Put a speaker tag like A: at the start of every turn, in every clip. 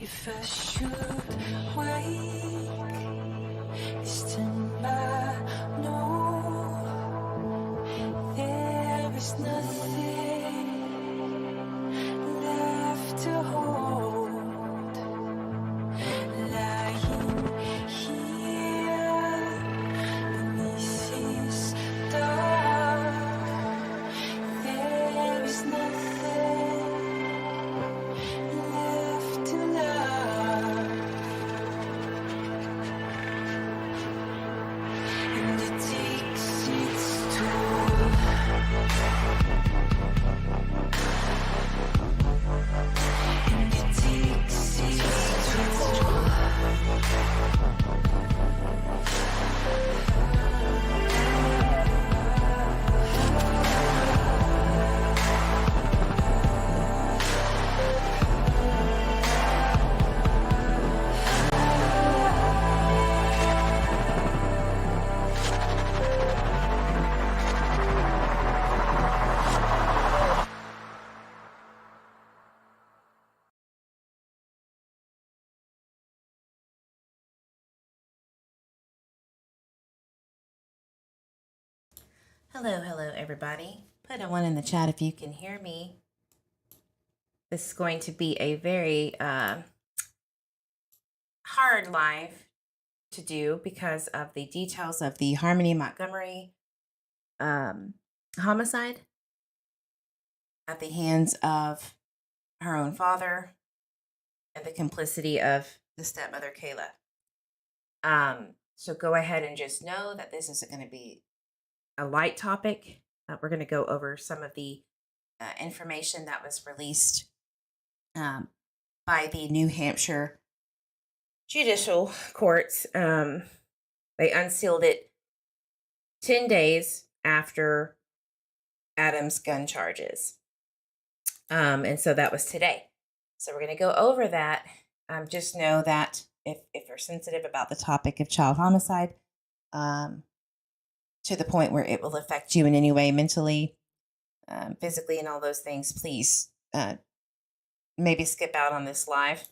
A: If I should wake this tomorrow, there is nothing left to hold. Lying here beneath this dark, there is nothing left to love, and it takes its toll. And it takes its toll.
B: Hello, everybody. Put a 1 in the chat if you can hear me. This is going to be a very hard live to do because of the details of the Harmony Montgomery homicide at the hands of her own father and the complicity of the stepmother, Kayla. So go ahead and just know that this isn't going to be a light topic. We're going to go over some of the information that was released by the New Hampshire Judicial Courts. They unsealed it 10 days after Adam's gun charges. And so that was today. So we're going to go over that. Just know that if you're sensitive about the topic of child homicide, to the point where it will affect you in any way, mentally, physically, and all those things, please maybe skip out on this live.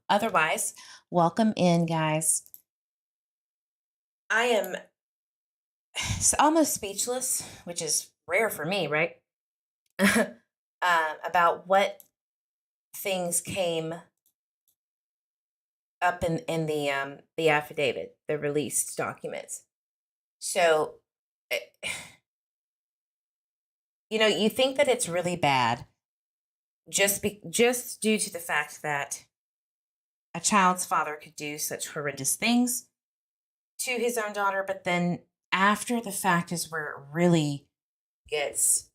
B: Otherwise, welcome in, guys. I am almost speechless, which is rare for me, right? About what things came up in the affidavit, the released documents. So, you think that it's really bad just due to the fact that a child's father could do such horrendous things to his own daughter, but then after the fact is where it really gets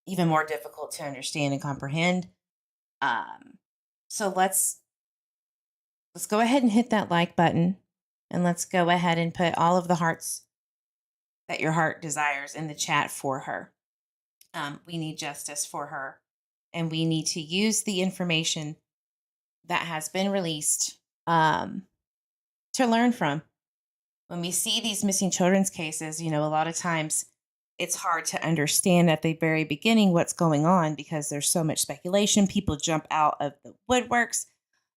B: even more difficult to understand and comprehend. So let's go ahead and hit that like button. And let's go ahead and put all of the hearts that your heart desires in the chat for her. We need justice for her. And we need to use the information that has been released to learn from. When we see these missing children's cases, a lot of times it's hard to understand at the very beginning what's going on because there's so much speculation. People jump out of the woodworks.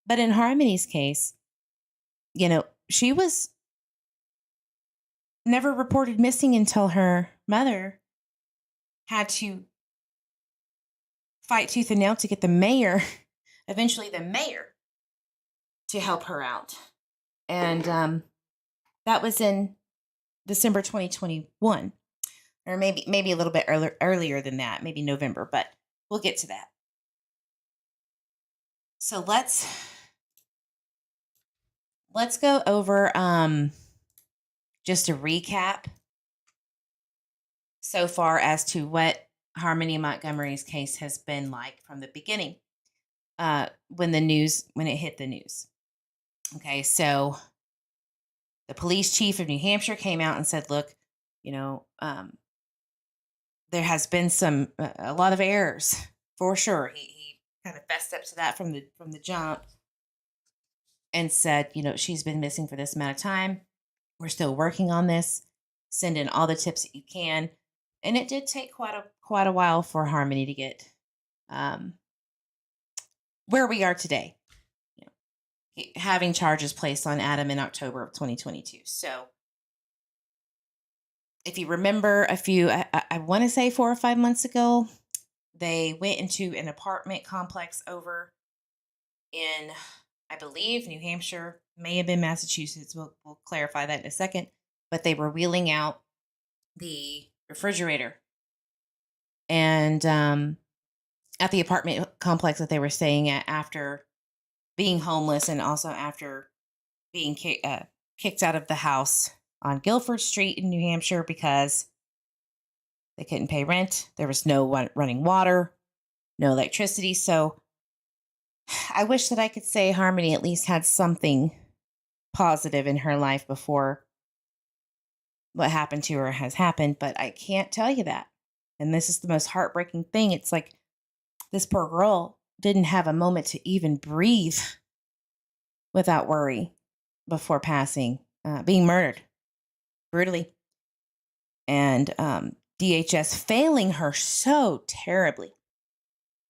B: But in Harmony's case, she was never reported missing until her mother had to fight tooth and nail to get eventually the mayor, to help her out. And that was in December 2021, or maybe a little bit earlier than that, maybe November, but we'll get to that. So let's go over just a recap so far as to what Harmony Montgomery's case has been like from the beginning, when it hit the news. Okay, so the police chief of New Hampshire came out and said, look, there has been a lot of errors for sure. He kind of fessed up to that from the jump and said, she's been missing for this amount of time. We're still working on this. Send in all the tips that you can. And it did take quite a while for Harmony to get where we are today, having charges placed on Adam in October of 2022. So if you remember I want to say 4 or 5 months ago, they went into an apartment complex over in, I believe, New Hampshire, may have been Massachusetts. We'll clarify that in a second. But they were wheeling out the refrigerator. And at the apartment complex that they were staying at after being homeless and also after being kicked out of the house on Guilford Street in New Hampshire because they couldn't pay rent. There was no running water, no electricity. So I wish that I could say Harmony at least had something positive in her life before what happened to her has happened, but I can't tell you that. And this is the most heartbreaking thing. It's like this poor girl didn't have a moment to even breathe without worry before passing, being murdered brutally. And DHS failing her so terribly.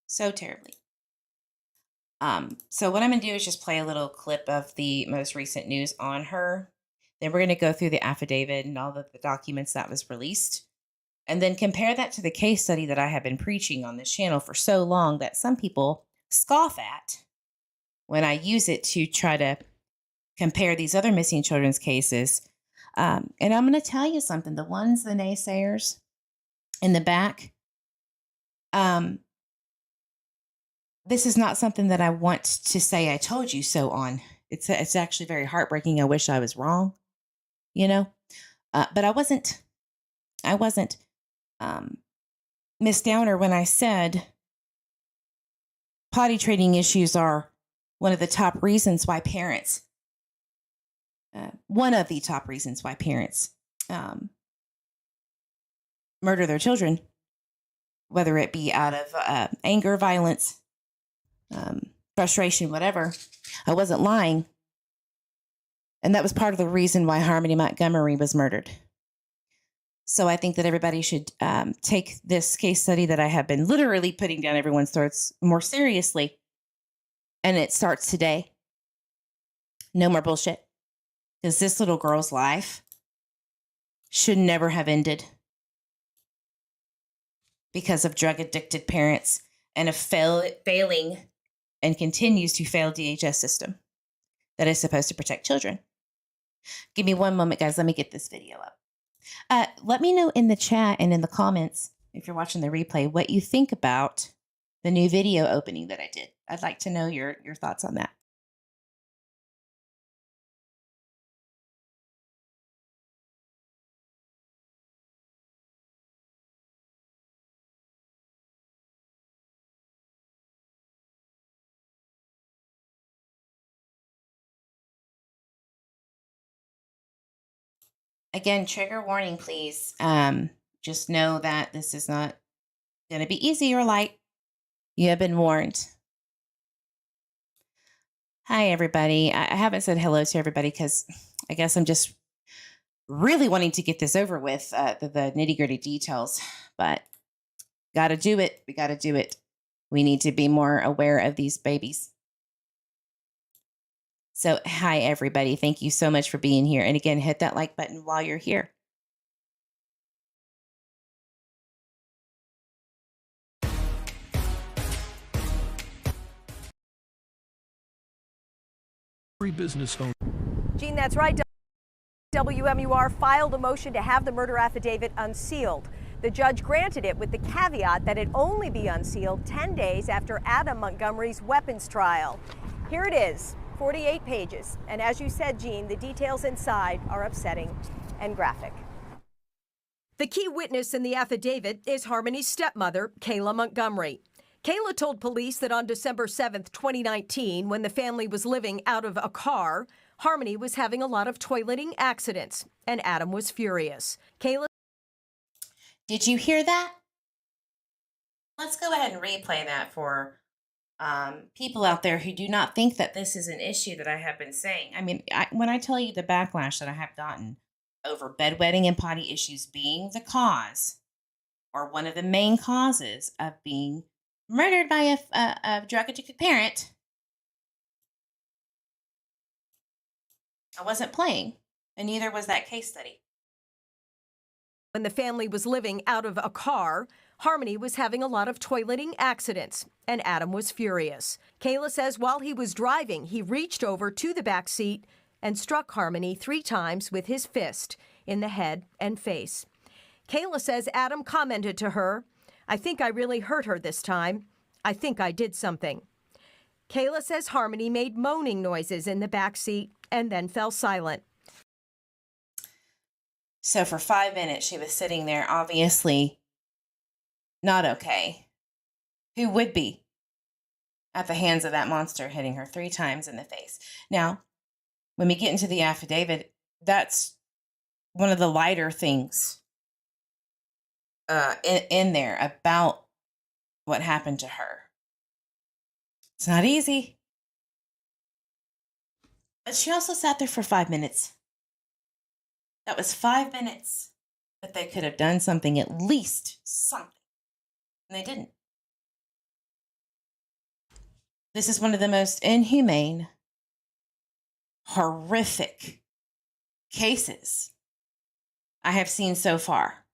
B: So terribly. So what I'm going to do is just play a little clip of the most recent news on her. Then we're going to go through the affidavit and all of the documents that was released. And then compare that to the case study that I have been preaching on this channel for so long that some people scoff at when I use it to try to compare these other missing children's cases. And I'm going to tell you something. The naysayers in the back, this is not something that I want to say I told you so on. It's actually very heartbreaking. I wish I was wrong, but I wasn't. Miss Downer when I said potty training issues are one of the top reasons why parents, murder their children, whether it be out of anger, violence, frustration, whatever. I wasn't lying. And that was part of the reason why Harmony Montgomery was murdered. So I think that everybody should take this case study that I have been literally putting down everyone's throats more seriously. And it starts today. No more bullshit. Because this little girl's life should never have ended because of drug-addicted parents and a failing and continues to fail DHS system that is supposed to protect children. Give me one moment, guys. Let me get this video up. Let me know in the chat and in the comments, if you're watching the replay, what you think about the new video opening that I did. I'd like to know your thoughts on that. Again, trigger warning, please. Just know that this is not going to be easy or light. You have been warned. Hi, everybody. I haven't said hello to everybody because I guess I'm just really wanting to get this over with, the nitty-gritty details. But got to do it. We got to do it. We need to be more aware of these babies. So, hi, everybody. Thank you so much for being here. And again, hit that like button while you're here.
C: Every business owner.
D: Gene, that's right. WMUR filed a motion to have the murder affidavit unsealed. The judge granted it with the caveat that it only be unsealed 10 days after Adam Montgomery's weapons trial. Here it is, 48 pages. And as you said, Gene, the details inside are upsetting and graphic. The key witness in the affidavit is Harmony's stepmother, Kayla Montgomery. Kayla told police that on December 7th, 2019, when the family was living out of a car, Harmony was having a lot of toileting accidents, and Adam was furious. Kayla.
B: Did you hear that? Let's go ahead and replay that for people out there who do not think that this is an issue that I have been saying. I mean, when I tell you the backlash that I have gotten over bedwetting and potty issues being the cause or one of the main causes of being murdered by a drug addicted parent, I wasn't playing, and neither was that case study.
D: When the family was living out of a car, Harmony was having a lot of toileting accidents, and Adam was furious. Kayla says while he was driving, he reached over to the back seat and struck Harmony 3 times with his fist in the head and face. Kayla says Adam commented to her, "I think I really hurt her this time. I think I did something." Kayla says Harmony made moaning noises in the back seat and then fell silent.
B: So for 5 minutes, she was sitting there, obviously not okay. Who would be at the hands of that monster hitting her 3 times in the face? Now, when we get into the affidavit, that's one of the lighter things in there about what happened to her. It's not easy. But she also sat there for 5 minutes. That was 5 minutes that they could have done something, at least something. And they didn't. This is one of the most inhumane, horrific cases I have seen so far.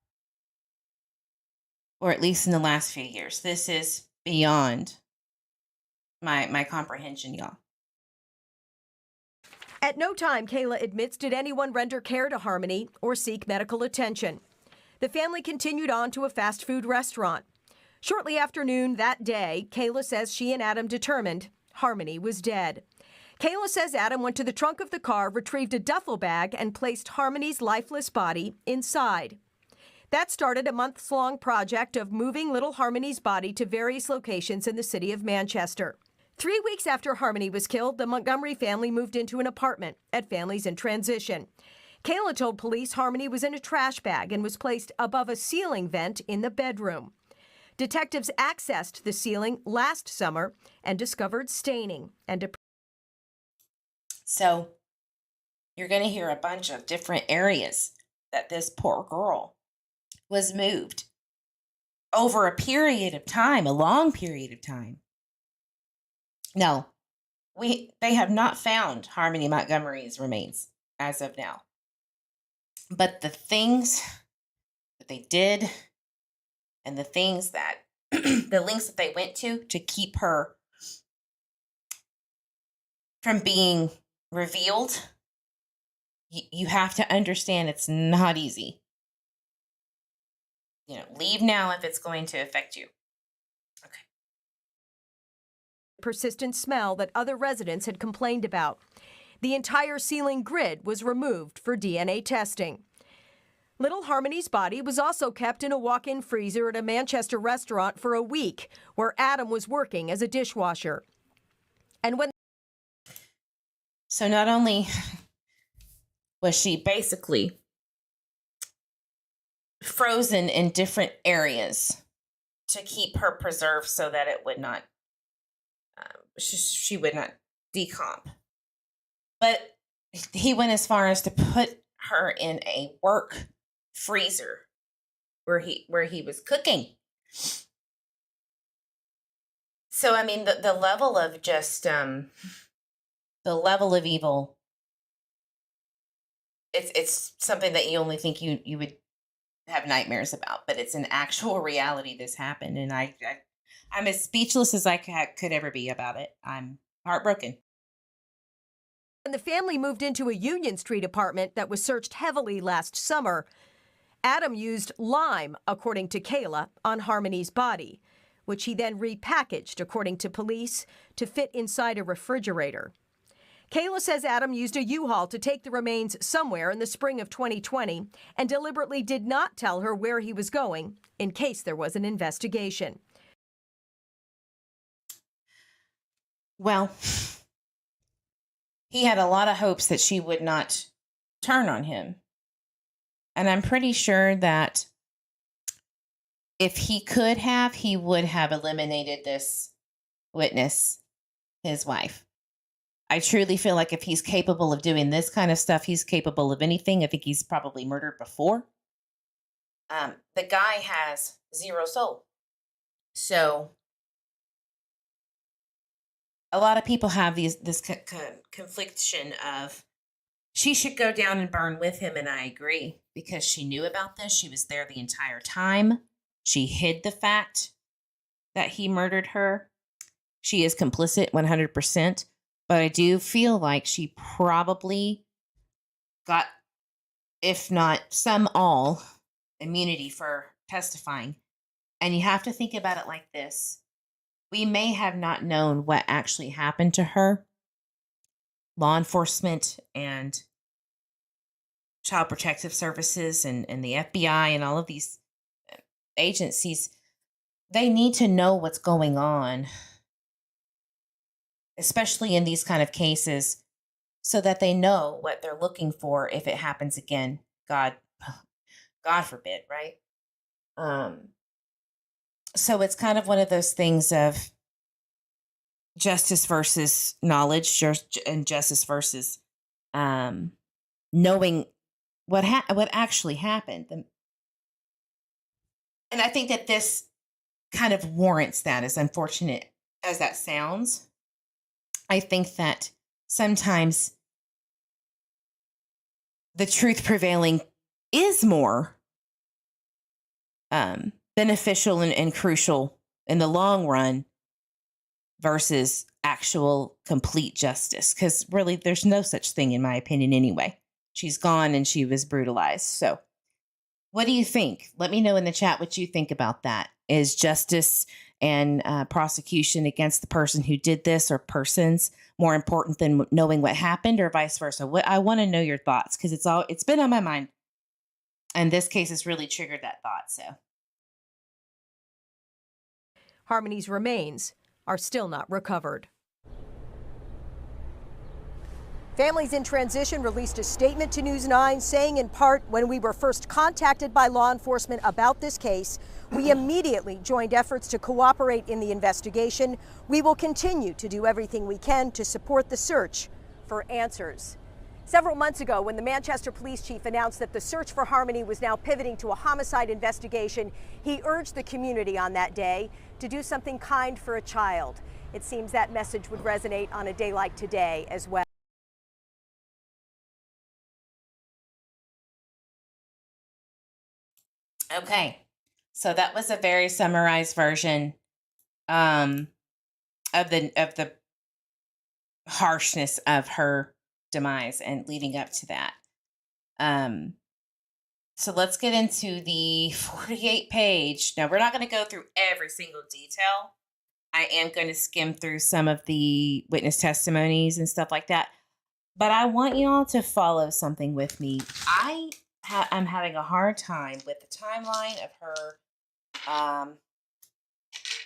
B: Or at least in the last few years. This is beyond my comprehension, y'all.
D: At no time, Kayla admits, did anyone render care to Harmony or seek medical attention. The family continued on to a fast food restaurant. Shortly after noon that day, Kayla says she and Adam determined Harmony was dead. Kayla says Adam went to the trunk of the car, retrieved a duffel bag, and placed Harmony's lifeless body inside. That started a months-long project of moving little Harmony's body to various locations in the city of Manchester. 3 weeks after Harmony was killed, the Montgomery family moved into an apartment at Families in Transition. Kayla told police Harmony was in a trash bag and was placed above a ceiling vent in the bedroom. Detectives accessed the ceiling last summer and discovered staining.
B: So you're going to hear a bunch of different areas that this poor girl was moved over a period of time, a long period of time. No, they have not found Harmony Montgomery's remains as of now. But the things that they did and the things that the lengths that they went to keep her from being revealed, you have to understand it's not easy. Leave now if it's going to affect you.
D: Persistent smell that other residents had complained about. The entire ceiling grid was removed for DNA testing. Little Harmony's body was also kept in a walk-in freezer at a Manchester restaurant for a week, where Adam was working as a dishwasher.
B: So not only was she basically frozen in different areas to keep her preserved so that it would not she would not decomp. But he went as far as to put her in a work freezer where he was cooking. So I mean the level of just the level of evil, it's something that you only think you would have nightmares about, but it's an actual reality. This happened, and I'm as speechless as I could ever be about it. I'm heartbroken.
D: When the family moved into a Union Street apartment that was searched heavily last summer, Adam used lime, according to Kayla, on Harmony's body, which he then repackaged, according to police, to fit inside a refrigerator. Kayla says Adam used a U-Haul to take the remains somewhere in the spring of 2020 and deliberately did not tell her where he was going in case there was an investigation.
B: Well, he had a lot of hopes that she would not turn on him. And I'm pretty sure that if he could have, he would have eliminated this witness, his wife. I truly feel like if he's capable of doing this kind of stuff, he's capable of anything. I think he's probably murdered before. The guy has zero soul. So a lot of people have this confliction of she should go down and burn with him, and I agree because she knew about this. She was there the entire time. She hid the fact that he murdered her. She is complicit 100%, but I do feel like she probably got, if not some, all immunity for testifying. And you have to think about it like this. We may have not known what actually happened to her. Law enforcement and Child Protective Services and the FBI and all of these agencies, they need to know what's going on, especially in these kind of cases, so that they know what they're looking for if it happens again. God forbid, right? So it's kind of one of those things of justice versus knowledge, and justice versus knowing what actually happened. And I think that this kind of warrants that, as unfortunate as that sounds. I think that sometimes the truth prevailing is more beneficial and crucial in the long run versus actual complete justice. Because really, there's no such thing, in my opinion, anyway. She's gone and she was brutalized. So what do you think? Let me know in the chat what you think about that. Is justice and prosecution against the person who did this or persons more important than knowing what happened, or vice versa? I want to know your thoughts, because it's been on my mind. And this case has really triggered that thought. So
D: Harmony's remains are still not recovered. Families in Transition released a statement to News 9 saying, in part, when we were first contacted by law enforcement about this case, we immediately joined efforts to cooperate in the investigation. We will continue to do everything we can to support the search for answers. Several months ago, when the Manchester police chief announced that the search for Harmony was now pivoting to a homicide investigation, he urged the community on that day to do something kind for a child. It seems that message would resonate on a day like today as well.
B: okay, so that was a very summarized version of the harshness of her demise and leading up to that. So let's get into the 48-page. Now, we're not going to go through every single detail. I am going to skim through some of the witness testimonies and stuff like that. But I want you all to follow something with me. I'm having a hard time with the timeline of her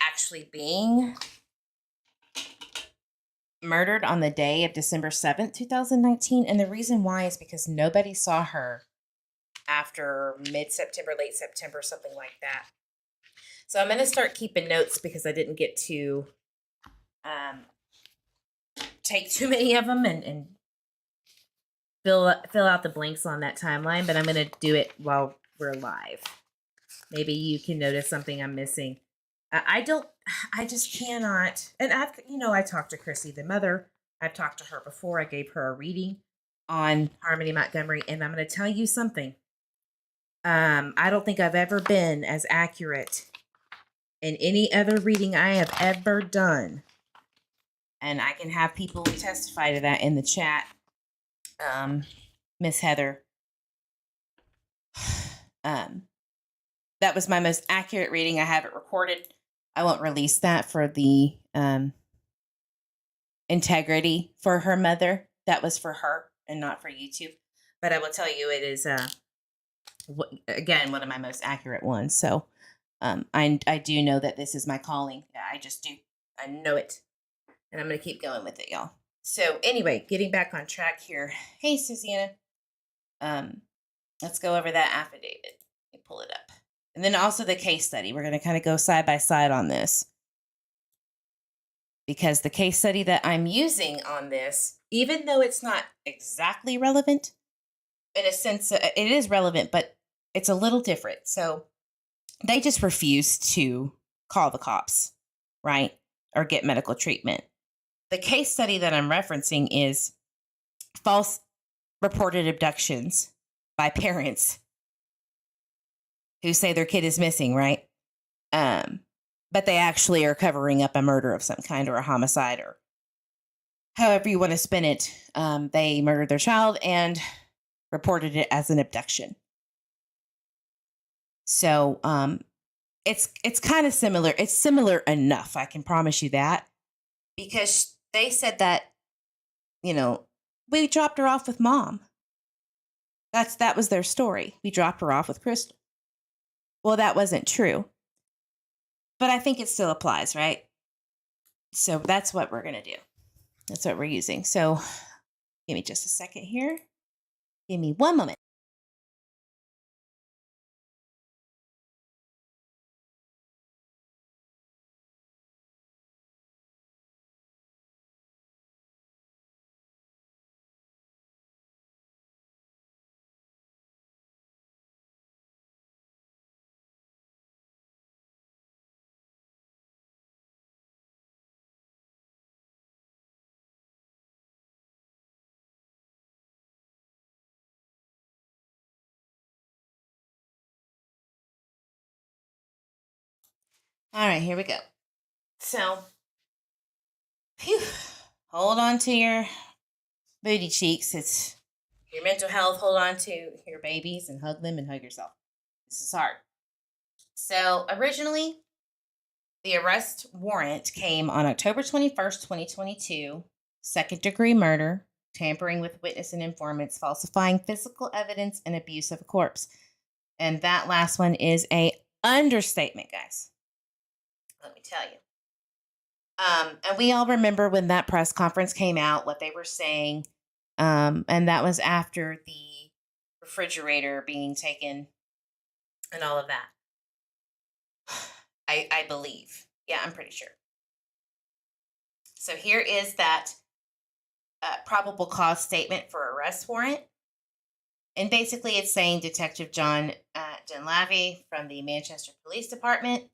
B: actually being murdered on the day of December 7th, 2019. And the reason why is because nobody saw her after mid-September, late September, something like that. So I'm going to start keeping notes because I didn't get to take too many of them and fill out the blanks on that timeline, but I'm going to do it while we're live. Maybe you can notice something I'm missing. I just cannot. And I talked to Chrissy, the mother. I've talked to her before. I gave her a reading on Harmony Montgomery, and I'm going to tell you something. I don't think I've ever been as accurate in any other reading I have ever done. And I can have people testify to that in the chat. Miss Heather. That was my most accurate reading. I have it recorded. I won't release that for the integrity for her mother. That was for her and not for YouTube. But I will tell you, it is again one of my most accurate ones. So I do know that this is my calling. I just do. I know it, and I'm gonna keep going with it, y'all. So anyway, getting back on track here. Hey, Susanna. Let's go over that affidavit. Let me pull it up. And then also the case study. We're going to kind of go side by side on this. Because the case study that I'm using on this, even though it's not exactly relevant, in a sense, it is relevant, but it's a little different. So they just refuse to call the cops, right? Or get medical treatment. the case study that I'm referencing is false reported abductions by parents who say their kid is missing, right? But they actually are covering up a murder of some kind or a homicide or however you want to spin it. They murdered their child and reported it as an abduction. So it's kind of similar. It's similar enough, I can promise you that, because they said that, we dropped her off with mom. That was their story. We dropped her off with Crystal. Well, that wasn't true. But I think it still applies, right? So that's what we're going to do. That's what we're using. So give me just a second here. Give me one moment. All right, here we go. So, hold on to your booty cheeks. It's your mental health. Hold on to your babies and hug them and hug yourself. This is hard. So, originally, the arrest warrant came on October 21st, 2022. Second-degree murder, tampering with witness and informants, falsifying physical evidence, and abuse of a corpse. And that last one is a understatement, guys. Let me tell you. And we all remember when that press conference came out, what they were saying. And that was after the refrigerator being taken and all of that. I believe. Yeah, I'm pretty sure. So here is that probable cause statement for arrest warrant. And basically it's saying Detective John Dunlavey from the Manchester Police Department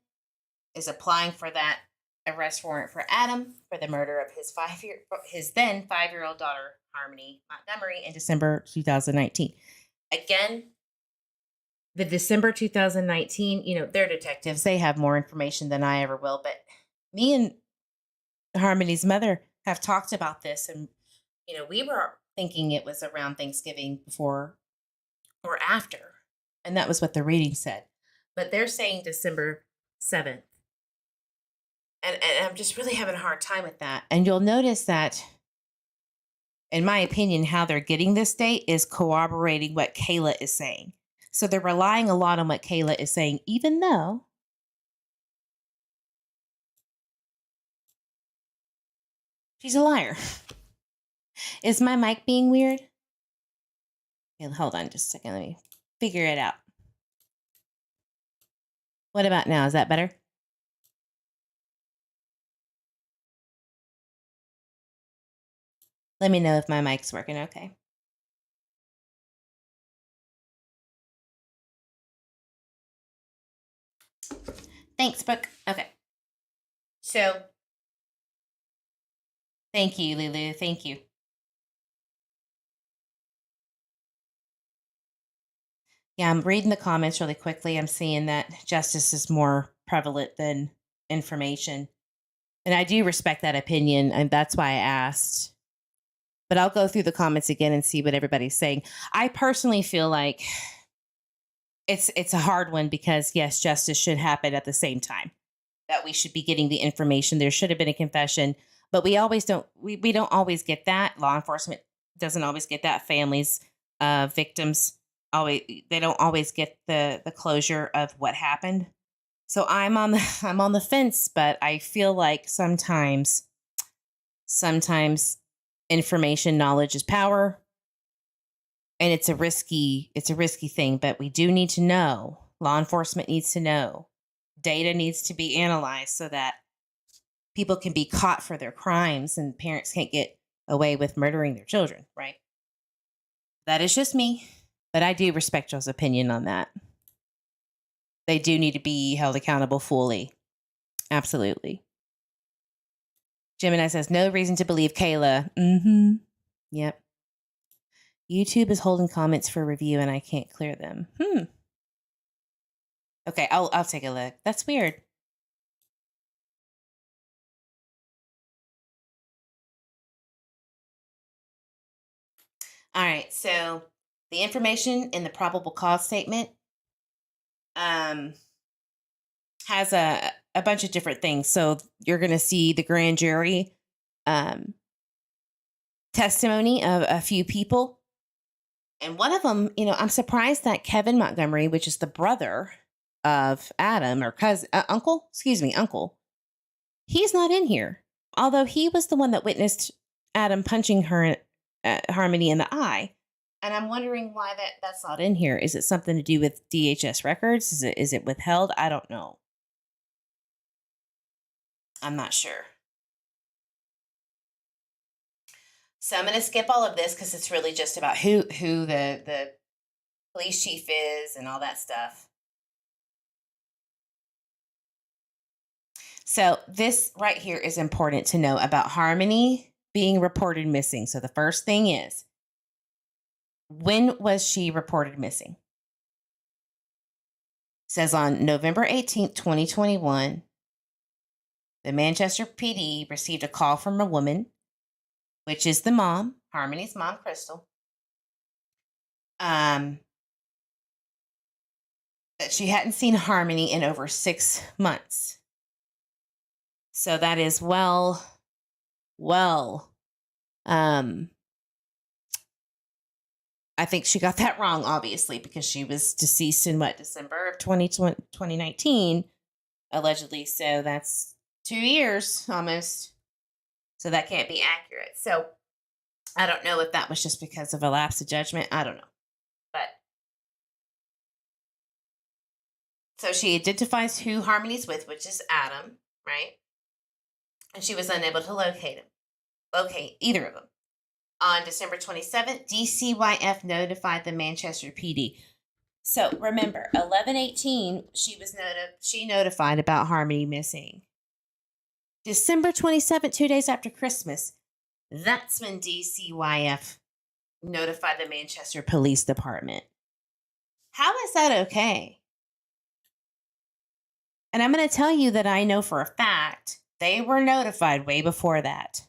B: is applying for that arrest warrant for Adam for the murder of his then 5-year-old daughter, Harmony Montgomery, in December 2019. Again, the December 2019, they're detectives. They have more information than I ever will. But me and Harmony's mother have talked about this. And, we were thinking it was around Thanksgiving before or after. And that was what the reading said. But they're saying December 7th. And I'm just really having a hard time with that. And you'll notice that, in my opinion, how they're getting this date is corroborating what Kayla is saying. So they're relying a lot on what Kayla is saying, even though she's a liar. Is my mic being weird? Okay, hold on just a second. Let me figure it out. What about now? Is that better? Let me know if my mic's working okay. Thanks, Brooke. Okay. So, thank you, Lulu. Thank you. Yeah, I'm reading the comments really quickly. I'm seeing that justice is more prevalent than information. And I do respect that opinion, and that's why I asked. But I'll go through the comments again and see what everybody's saying. I personally feel like it's a hard one because, yes, justice should happen at the same time. That we should be getting the information. There should have been a confession, but we always don't. We don't always get that. Law enforcement doesn't always get that. Families, victims, they don't always get the closure of what happened. So I'm on the fence, but I feel like sometimes information, knowledge is power, and it's a risky thing, but we do need to know. Law enforcement needs to know. Data needs to be analyzed so that people can be caught for their crimes and parents can't get away with murdering their children, right? That is just me, but I do respect y'all's opinion on that. They do need to be held accountable fully. Absolutely. Gemini says, no reason to believe Kayla. Mm-hmm. Yep. YouTube is holding comments for review and I can't clear them. Okay, I'll take a look. That's weird. All right, so the information in the probable cause statement has a bunch of different things. So you're going to see the grand jury testimony of a few people. And one of them, I'm surprised that Kevin Montgomery, which is the brother of Adam or cousin, uncle, he's not in here. Although he was the one that witnessed Adam punching her, Harmony, in the eye. And I'm wondering why that's not in here. Is it something to do with DHS records? Is it withheld? I don't know. I'm not sure. So I'm going to skip all of this because it's really just about who the police chief is and all that stuff. So this right here is important to know about Harmony being reported missing. So the first thing is, when was she reported missing? It says on November 18th, 2021, the Manchester PD received a call from a woman, which is the mom, Harmony's mom, Crystal, that she hadn't seen Harmony in over 6 months. So that is well, I think she got that wrong, obviously, because she was deceased in December of 2019, allegedly. So that's 2 years almost. So that can't be accurate. So I don't know if that was just because of a lapse of judgment. I don't know. But so she identifies who Harmony's with, which is Adam, right? And she was unable to locate either of them. On December 27th, DCYF notified the Manchester PD. So remember, 11/18, she notified about Harmony missing. December 27th, 2 days after Christmas, that's when DCYF notified the Manchester Police Department. How is that okay? And I'm going to tell you that I know for a fact they were notified way before that.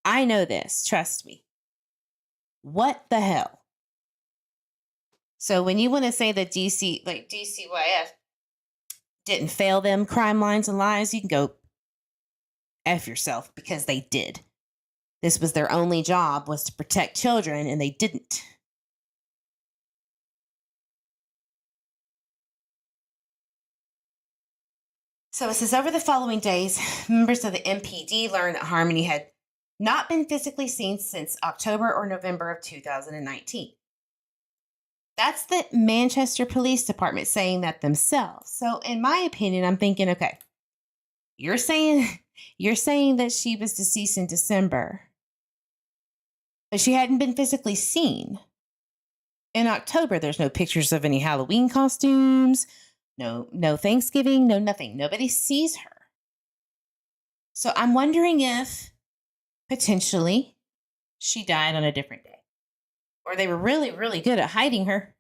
B: I know this. Trust me. What the hell? So when you want to say that DCYF didn't fail them crime lines and lies, you can go F yourself, because they did. This was their only job, was to protect children, and they didn't. So it says, over the following days, members of the MPD learned that Harmony had not been physically seen since October or November of 2019. That's the Manchester Police Department saying that themselves. So in my opinion, I'm thinking, okay, you're saying that she was deceased in December, but she hadn't been physically seen. In October, there's no pictures of any Halloween costumes, no Thanksgiving, no nothing. Nobody sees her. So I'm wondering if potentially she died on a different day, or they were really, really good at hiding her.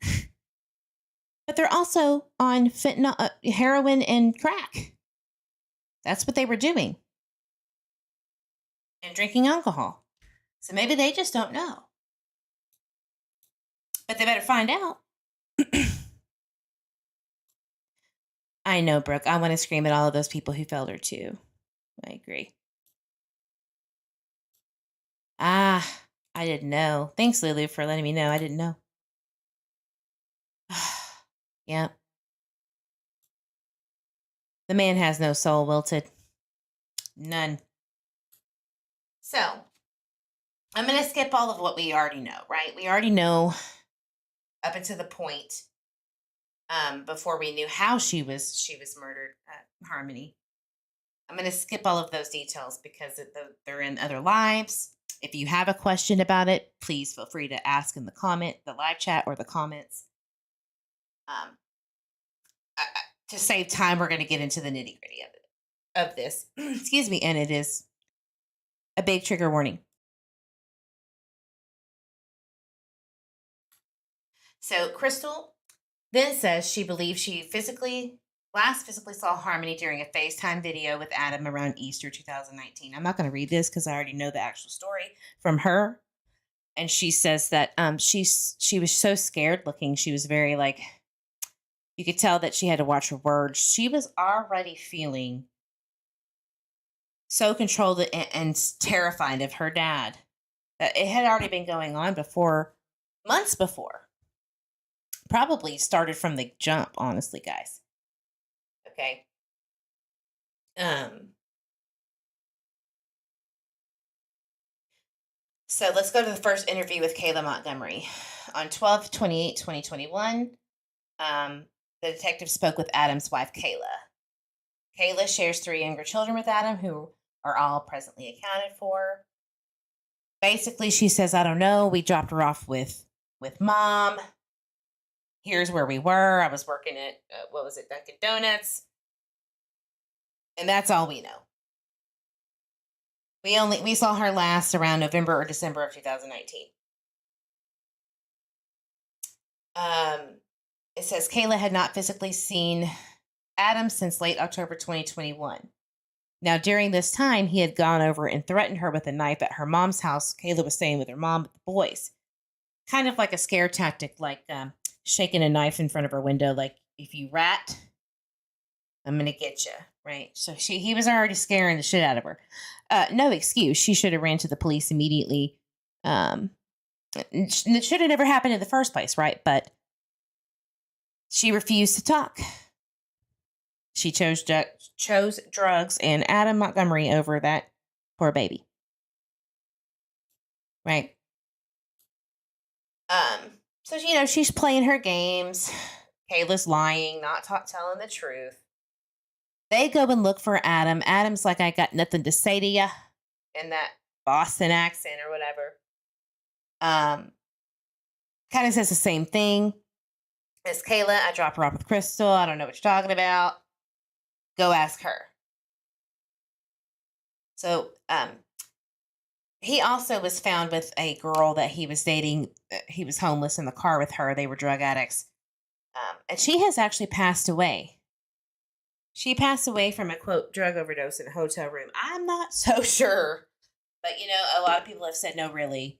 B: But they're also on fentanyl, heroin, and crack. That's what they were doing. And drinking alcohol. So maybe they just don't know. But they better find out. I know, Brooke. I want to scream at all of those people who failed her too. I agree. I didn't know. Thanks, Lulu, for letting me know. I didn't know. Yep. The man has no soul, Wilted. None. So, I'm going to skip all of what we already know, right? We already know up until the point before we knew how she was murdered, Harmony. I'm going to skip all of those details because they're in other lives. If you have a question about it, please feel free to ask in the live chat or the comments. To save time, we're going to get into the nitty-gritty of this. Excuse me, and it is a big trigger warning. So Crystal then says she believes she last physically saw Harmony during a FaceTime video with Adam around Easter 2019. I'm not going to read this because I already know the actual story from her. And she says that she was so scared looking. She was very you could tell that she had to watch her words. She was already feeling so controlled and terrified of her dad. That it had already been going on months before. Probably started from the jump, honestly, guys. Okay. So let's go to the first interview with Kayla Montgomery. On 12/28/2021, the detective spoke with Adam's wife, Kayla. Kayla shares 3 younger children with Adam who are all presently accounted for. Basically, she says, I don't know. We dropped her off with mom. Here's where we were. I was working at, Dunkin' Donuts. And that's all we know. We saw her last around November or December of 2019. It says Kayla had not physically seen Adam since late October 2021. Now, during this time, he had gone over and threatened her with a knife at her mom's house. Kayla was staying with her mom with the boys. Kind of like a scare tactic, shaking a knife in front of her window, like, if you rat, I'm going to get you, right? So he was already scaring the shit out of her. No excuse. She should have ran to the police immediately. It should have never happened in the first place, right? But she refused to talk. She chose drugs and Adam Montgomery over that poor baby. Right? So, she's playing her games. Kayla's lying, not telling the truth. They go and look for Adam. Adam's like, I got nothing to say to you, in that Boston accent or whatever. Kind of says the same thing as Kayla. I dropped her off with Crystal. I don't know what you're talking about. Go ask her. So, he also was found with a girl that he was dating. He was homeless in the car with her. They were drug addicts. And she has actually passed away. She passed away from a, quote, drug overdose in a hotel room. I'm not so sure. But, a lot of people have said, no, really,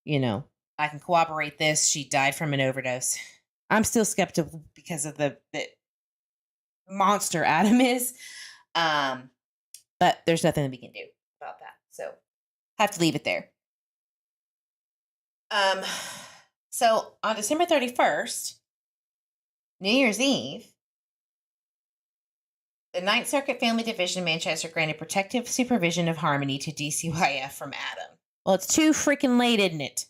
B: I can corroborate this. She died from an overdose. I'm still skeptical because of the monster Adam is. But there's nothing we can do about that. So, have to leave it there. So, on December 31st, New Year's Eve, the Ninth Circuit Family Division in Manchester granted protective supervision of Harmony to DCYF from Adam. Well, it's too freaking late, isn't it?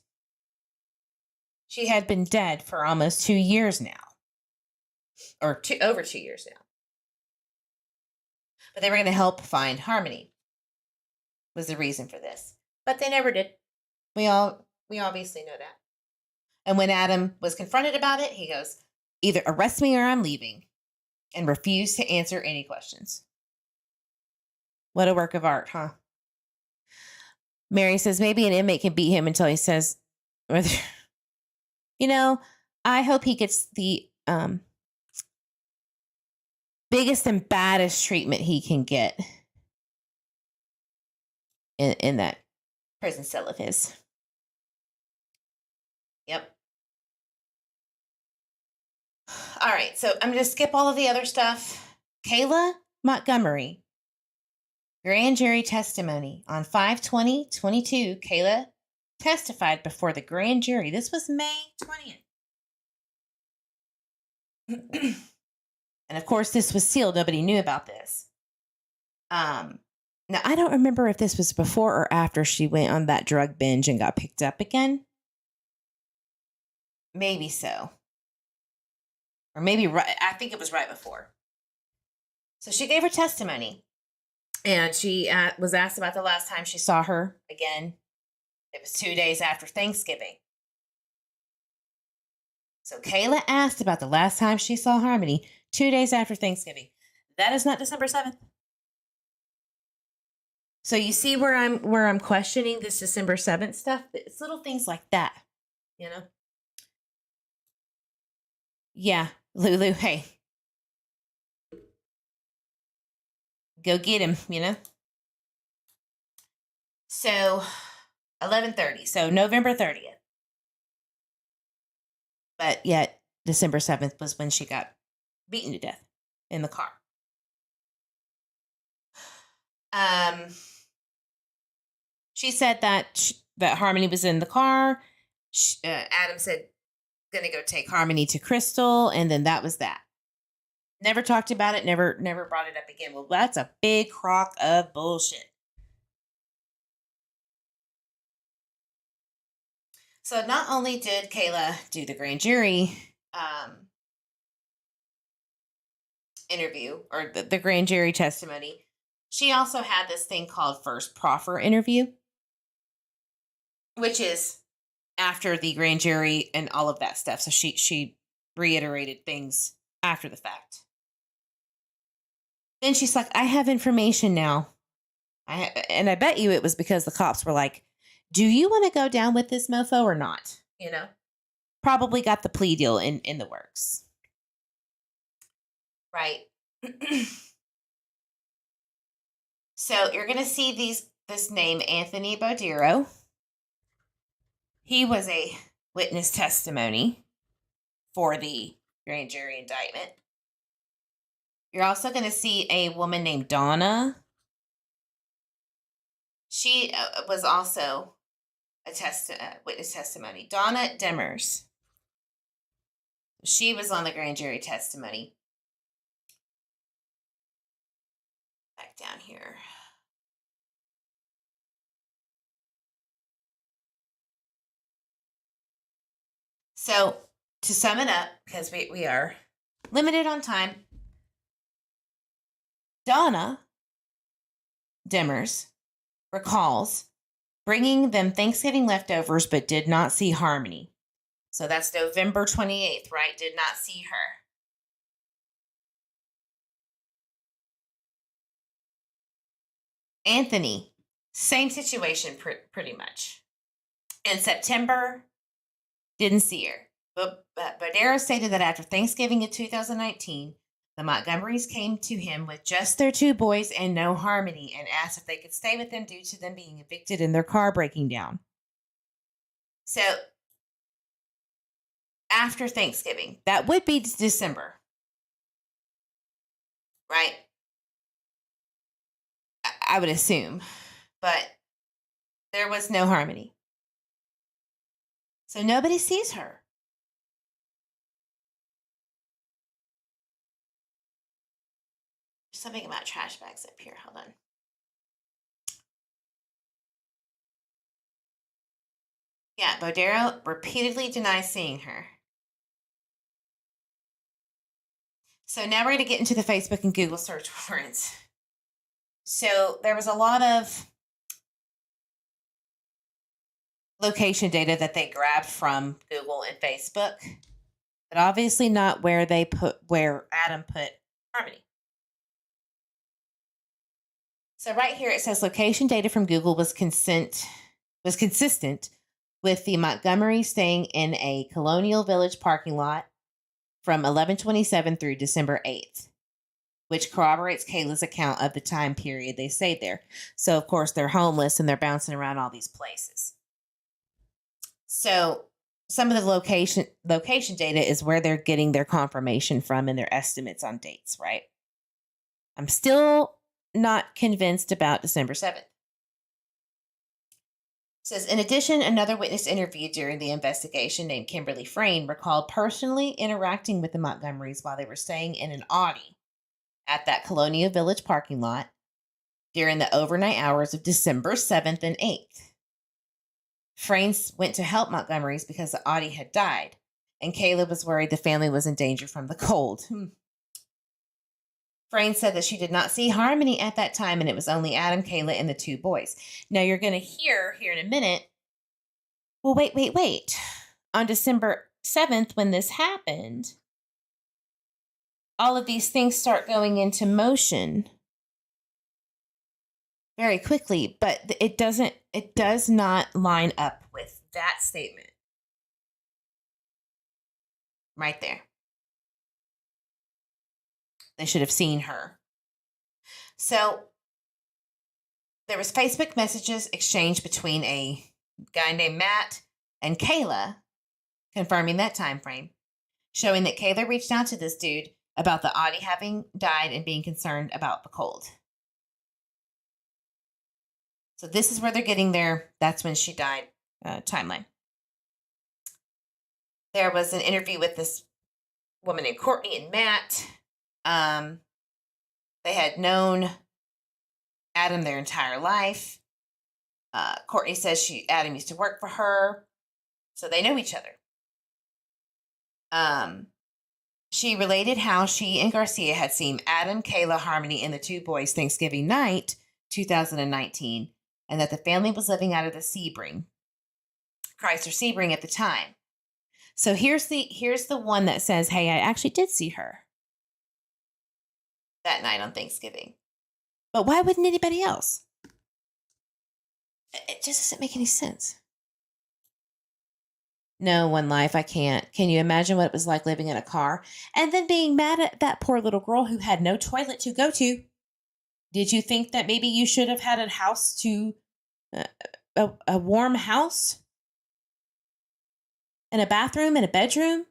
B: She had been dead for almost 2 years now. Or over 2 years now. But they were going to help find Harmony. Was the reason for this. But they never did. We obviously know that. And when Adam was confronted about it, he goes, either arrest me or I'm leaving. And refused to answer any questions. What a work of art, huh? Mary says maybe an inmate can beat him until he says, I hope he gets the biggest and baddest treatment he can get in that prison cell of his. Yep. All right, so I'm going to skip all of the other stuff. Kayla Montgomery, grand jury testimony. On 5/20/22, Kayla testified before the grand jury. This was May 20th. And of course, this was sealed. Nobody knew about this. Now, I don't remember if this was before or after she went on that drug binge and got picked up again. Maybe so. Or maybe right, I think it was right before. So she gave her testimony. And she was asked about the last time she saw her again. It was 2 days after Thanksgiving. So Kayla asked about the last time she saw Harmony 2 days after Thanksgiving. That is not December 7th. So you see where I'm questioning this December 7th stuff? It's little things like that, you know? Yeah, Lulu, hey. Go get him, you know? So 11:30. So November 30th. But yet December 7th was when she got beaten to death in the car. She said that that Harmony was in the car. Adam said, "Gonna go take Harmony to Crystal," and then that was that. Never talked about it. Never brought it up again. Well, that's a big crock of bullshit. So not only did Kayla do the grand jury interview or the grand jury testimony, she also had this thing called first proffer interview, which is after the grand jury and all of that stuff. So she reiterated things after the fact. Then she's like, "I have information now." And I bet you it was because the cops were like, "Do you want to go down with this mofo or not?" You know, probably got the plea deal in the works. Right. So you're going to see this name, Anthony Bodero. He was a witness testimony for the grand jury indictment. You're also going to see a woman named Donna. She was also a witness testimony. Donna Demers. She was on the grand jury testimony. Back down here. So to sum it up, because we are limited on time, Donna Demers recalls bringing them Thanksgiving leftovers but did not see Harmony. So that's November 28th, right? Did not see her. Anthony, same situation pretty much. In September, didn't see her. But Bodero stated that after Thanksgiving of 2019, the Montgomerys came to him with just their 2 boys and no Harmony and asked if they could stay with them due to them being evicted and their car breaking down. So after Thanksgiving, that would be December, right? I would assume, but there was no Harmony. So nobody sees her. There's something about trash bags up here. Hold on. Yeah, Bodero repeatedly denies seeing her. So now we're going to get into the Facebook and Google search warrants. So there was a lot of location data that they grabbed from Google and Facebook, but obviously not where Adam put Harmony. So right here it says location data from Google was consistent with the Montgomery staying in a Colonial Village parking lot from 11/27 through December 8th, which corroborates Kayla's account of the time period they stayed there. So, of course, they're homeless and they're bouncing around all these places. So, some of the location data is where they're getting their confirmation from and their estimates on dates, right? I'm still not convinced about December 7th. It says, in addition, another witness interviewed during the investigation named Kimberly Frayne recalled personally interacting with the Montgomerys while they were staying in an Audi at that Colonial Village parking lot during the overnight hours of December 7th and 8th. Frayne went to help Montgomerys because the Audi had died, and Kayla was worried the family was in danger from the cold. Frayne said that she did not see Harmony at that time, and it was only Adam, Kayla, and the 2 boys. Now, you're going to hear here in a minute, well, wait. On December 7th, when this happened, all of these things start going into motion. very quickly, but it does not line up with that statement. Right there. They should have seen her. So there was Facebook messages exchanged between a guy named Matt and Kayla, confirming that time frame, showing that Kayla reached out to this dude about the Audie having died and being concerned about the cold. So this is where they're getting their "that's when she died" timeline. There was an interview with this woman named Courtney and Matt. They had known Adam their entire life. Courtney says Adam used to work for her, so they know each other. She related how she and Garcia had seen Adam, Kayla, Harmony, and the two boys Thanksgiving night, 2019, and that the family was living out of the Sebring, Chrysler Sebring at the time. So here's the one that says, "Hey, I actually did see her that night on Thanksgiving." But why wouldn't anybody else? It just doesn't make any sense. No, One Life, I can't. Can you imagine what it was like living in a car and then being mad at that poor little girl who had no toilet to go to? Did you think that maybe you should have had a house to, a warm house? And a bathroom and a bedroom?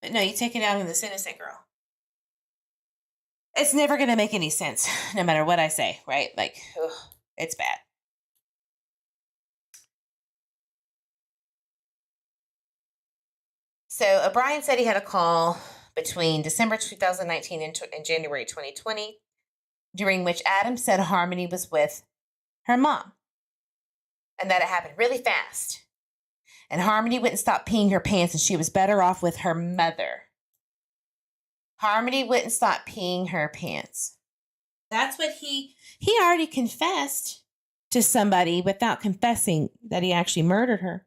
B: But no, you take it out on this innocent girl. It's never going to make any sense, no matter what I say, right? Like, ugh, it's bad. So O'Brien said he had a call between December 2019 and January 2020, during which Adam said Harmony was with her mom and that it happened really fast. And Harmony wouldn't stop peeing her pants and she was better off with her mother. Harmony wouldn't stop peeing her pants. That's what he already confessed to somebody without confessing that he actually murdered her.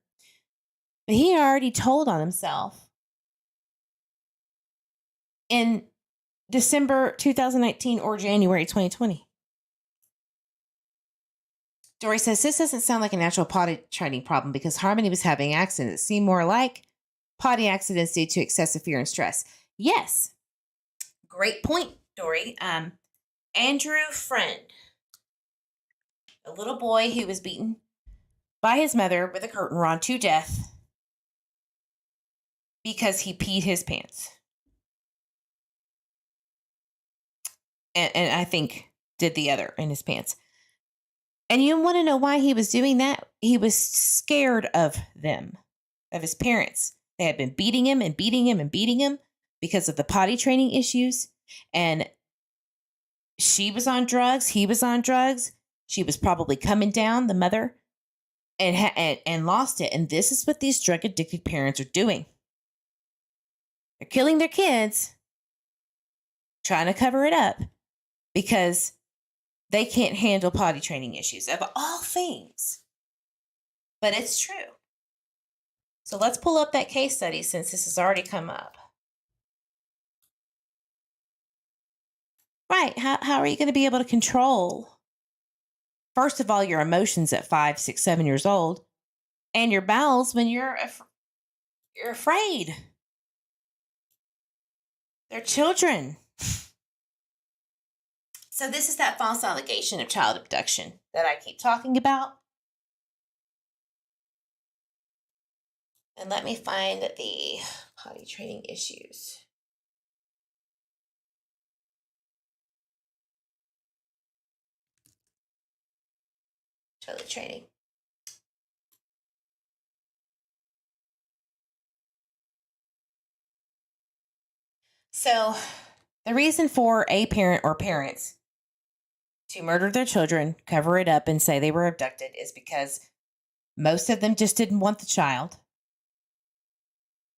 B: But he already told on himself in December 2019 or January 2020. Dory says, this doesn't sound like a natural potty training problem because Harmony was having accidents. Seem more like potty accidents due to excessive fear and stress. Yes. Great point, Dory. Andrew Friend, a little boy who was beaten by his mother with a curtain rod to death because he peed his pants. And I think did the other in his pants. And you want to know why he was doing that? He was scared of them, of his parents. They had been beating him and beating him and beating him because of the potty training issues. And she was on drugs. He was on drugs. She was probably coming down, the mother, and lost it. And this is what these drug addicted parents are doing. They're killing their kids, trying to cover it up because they can't handle potty training issues of all things. But it's true. So let's pull up that case study since this has already come up. Right. How are you going to be able to control, first of all, your emotions at 5, 6, 7 years old and your bowels when you're afraid? They're children. So this is that false allegation of child abduction that I keep talking about. And let me find the potty training issues. Toilet training. So the reason for a parent or parents to murder their children, cover it up, and say they were abducted is because most of them just didn't want the child.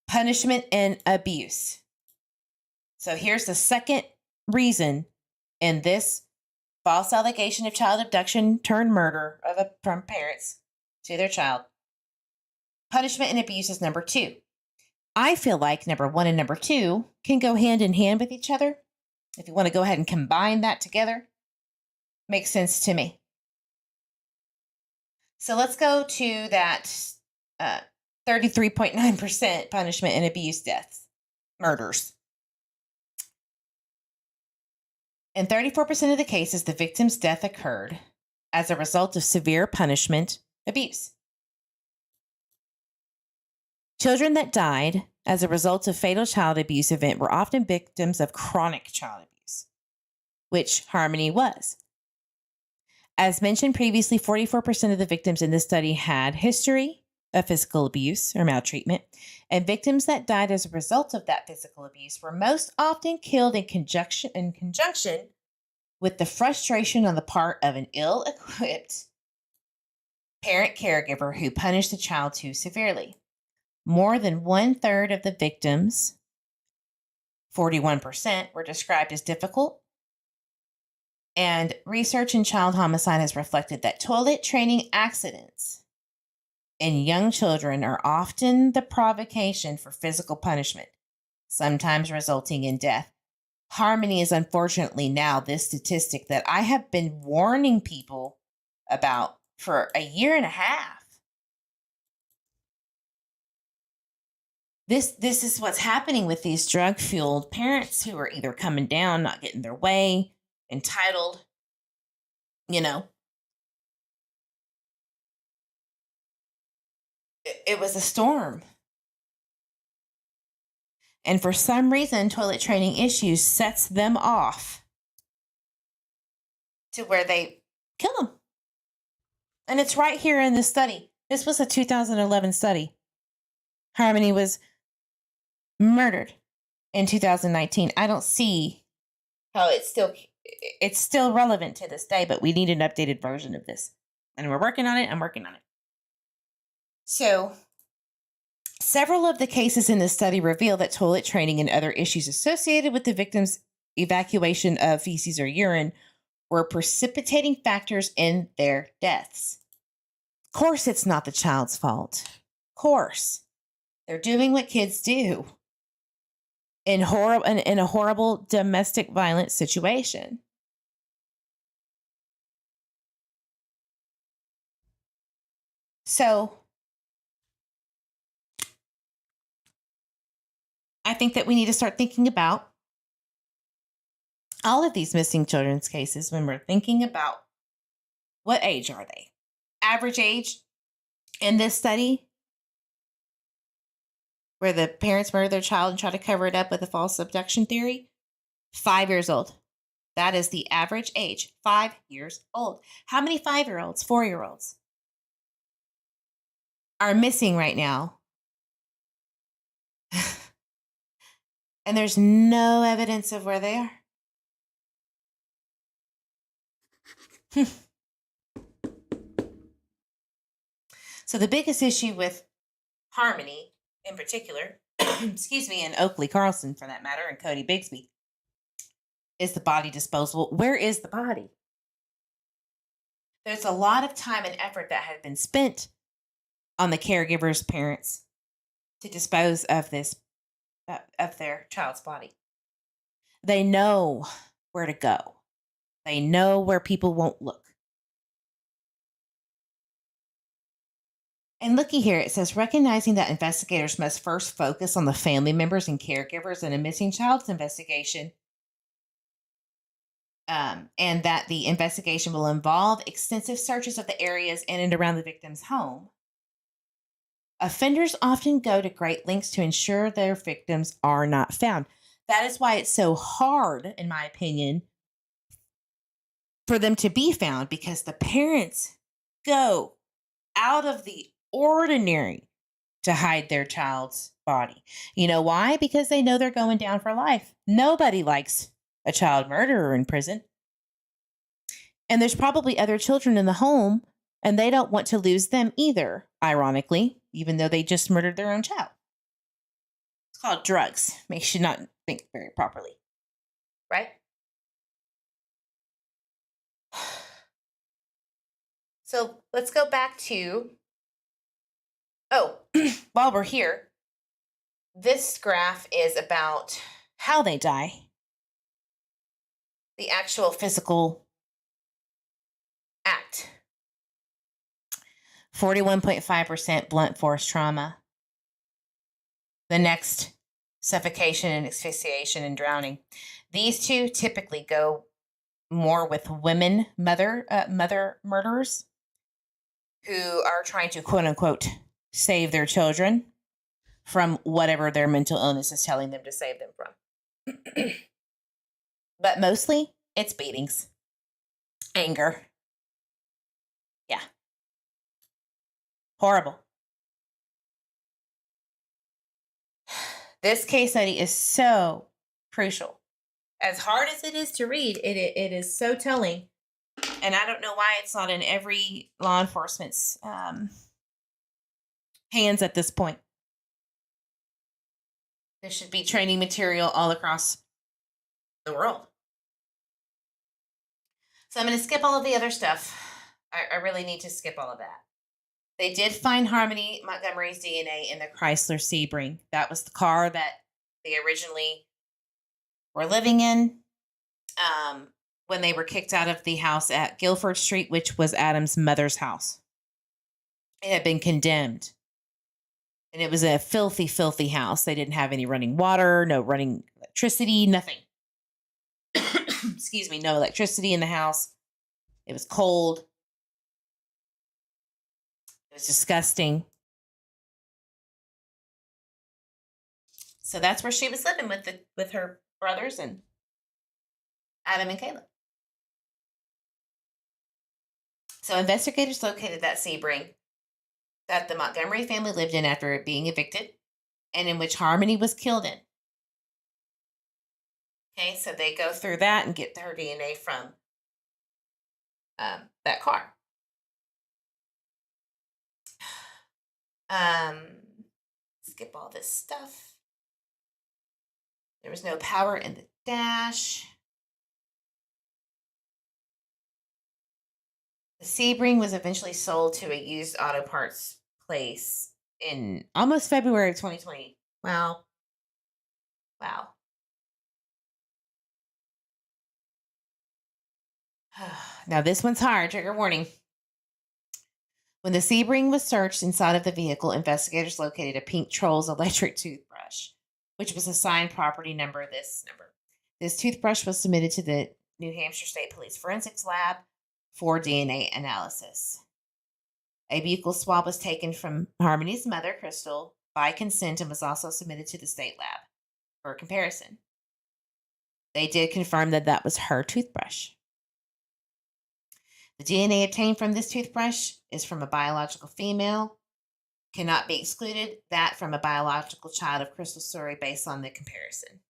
B: Punishment and abuse. So here's the second reason in this false allegation of child abduction turned murder from parents to their child. Punishment and abuse is number 2. I feel like number 1 and number 2 can go hand in hand with each other. If you want to go ahead and combine that together. Makes sense to me. So let's go to that 33.9% punishment in abuse deaths, murders. In 34% of the cases, the victim's death occurred as a result of severe punishment abuse. Children that died as a result of fatal child abuse event were often victims of chronic child abuse, which Harmony was. As mentioned previously, 44% of the victims in this study had history of physical abuse or maltreatment, and victims that died as a result of that physical abuse were most often killed in conjunction with the frustration on the part of an ill-equipped parent caregiver who punished the child too severely. More than 1/3 of the victims, 41%, were described as difficult. And research in child homicide has reflected that toilet training accidents in young children are often the provocation for physical punishment, sometimes resulting in death. Harmony is unfortunately now this statistic that I have been warning people about for a year and a half. This is what's happening with these drug-fueled parents who are either coming down, not getting their way, entitled, It was a storm. And for some reason, toilet training issues sets them off to where they kill them. And it's right here in this study. This was a 2011 study. Harmony was murdered in 2019. I don't see how it's still relevant to this day, but we need an updated version of this. And we're working on it. I'm working on it. So, several of the cases in this study reveal that toilet training and other issues associated with the victim's evacuation of feces or urine were precipitating factors in their deaths. Of course, it's not the child's fault. Of course. They're doing what kids do in a horrible domestic violence situation. So, I think that we need to start thinking about all of these missing children's cases when we're thinking about what age are they? Average age in this study, where the parents murder their child and try to cover it up with a false abduction theory, 5 years old. That is the average age, 5 years old. How many 5-year-olds, 4-year-olds are missing right now? And there's no evidence of where they are. So the biggest issue with Harmony in particular, and Oakley Carlson for that matter, and Cody Bigsby, is the body disposal. Where is the body? There's a lot of time and effort that has been spent on the caregivers' parents to dispose of their child's body. They know where to go. They know where people won't look. And looky here, it says recognizing that investigators must first focus on the family members and caregivers in a missing child's investigation, and that the investigation will involve extensive searches of the areas in and around the victim's home. Offenders often go to great lengths to ensure their victims are not found. That is why it's so hard, in my opinion, for them to be found, because the parents go out of the ordinary to hide their child's body. You know why? Because they know they're going down for life. Nobody likes a child murderer in prison. And there's probably other children in the home, and they don't want to lose them either, ironically, even though they just murdered their own child. It's called drugs. Makes you not think very properly. Right? So let's go back to, while we're here, this graph is about how they die. The actual physical 41.5% blunt force trauma. The next, suffocation and asphyxiation and drowning. These two typically go more with women mother murderers who are trying to, quote unquote, save their children from whatever their mental illness is telling them to save them from. But mostly it's beatings, anger. Yeah. Horrible. This case study is so crucial. As hard as it is to read, it is so telling. And I don't know why it's not in every law enforcement's hands at this point. There should be training material all across the world. So I'm going to skip all of the other stuff. I really need to skip all of that. They did find Harmony Montgomery's DNA in the Chrysler Sebring. That was the car that they originally were living in when they were kicked out of the house at Guilford Street, which was Adam's mother's house. It had been condemned. And it was a filthy, filthy house. They didn't have any running water, no running electricity, nothing. Excuse me, no electricity in the house. It was cold. It was disgusting. So that's where she was living with her brothers and Adam and Kayla. So investigators located that Sebring that the Montgomery family lived in after being evicted and in which Harmony was killed in. Okay, so they go through that and get her DNA from that car. Skip all this stuff. There was no power in the dash. The Sebring was eventually sold to a used auto parts place in almost February of 2020. Wow. Now this one's hard. Trigger warning. When the Sebring was searched inside of the vehicle, investigators located a pink Trolls electric toothbrush, which was assigned property number this number. This toothbrush was submitted to the New Hampshire State Police Forensics Lab for DNA analysis. A buccal swab was taken from Harmony's mother, Crystal, by consent and was also submitted to the state lab for comparison. They did confirm that that was her toothbrush. The DNA obtained from this toothbrush is from a biological female, cannot be excluded, that from a biological child of Crystal Surrey based on the comparison.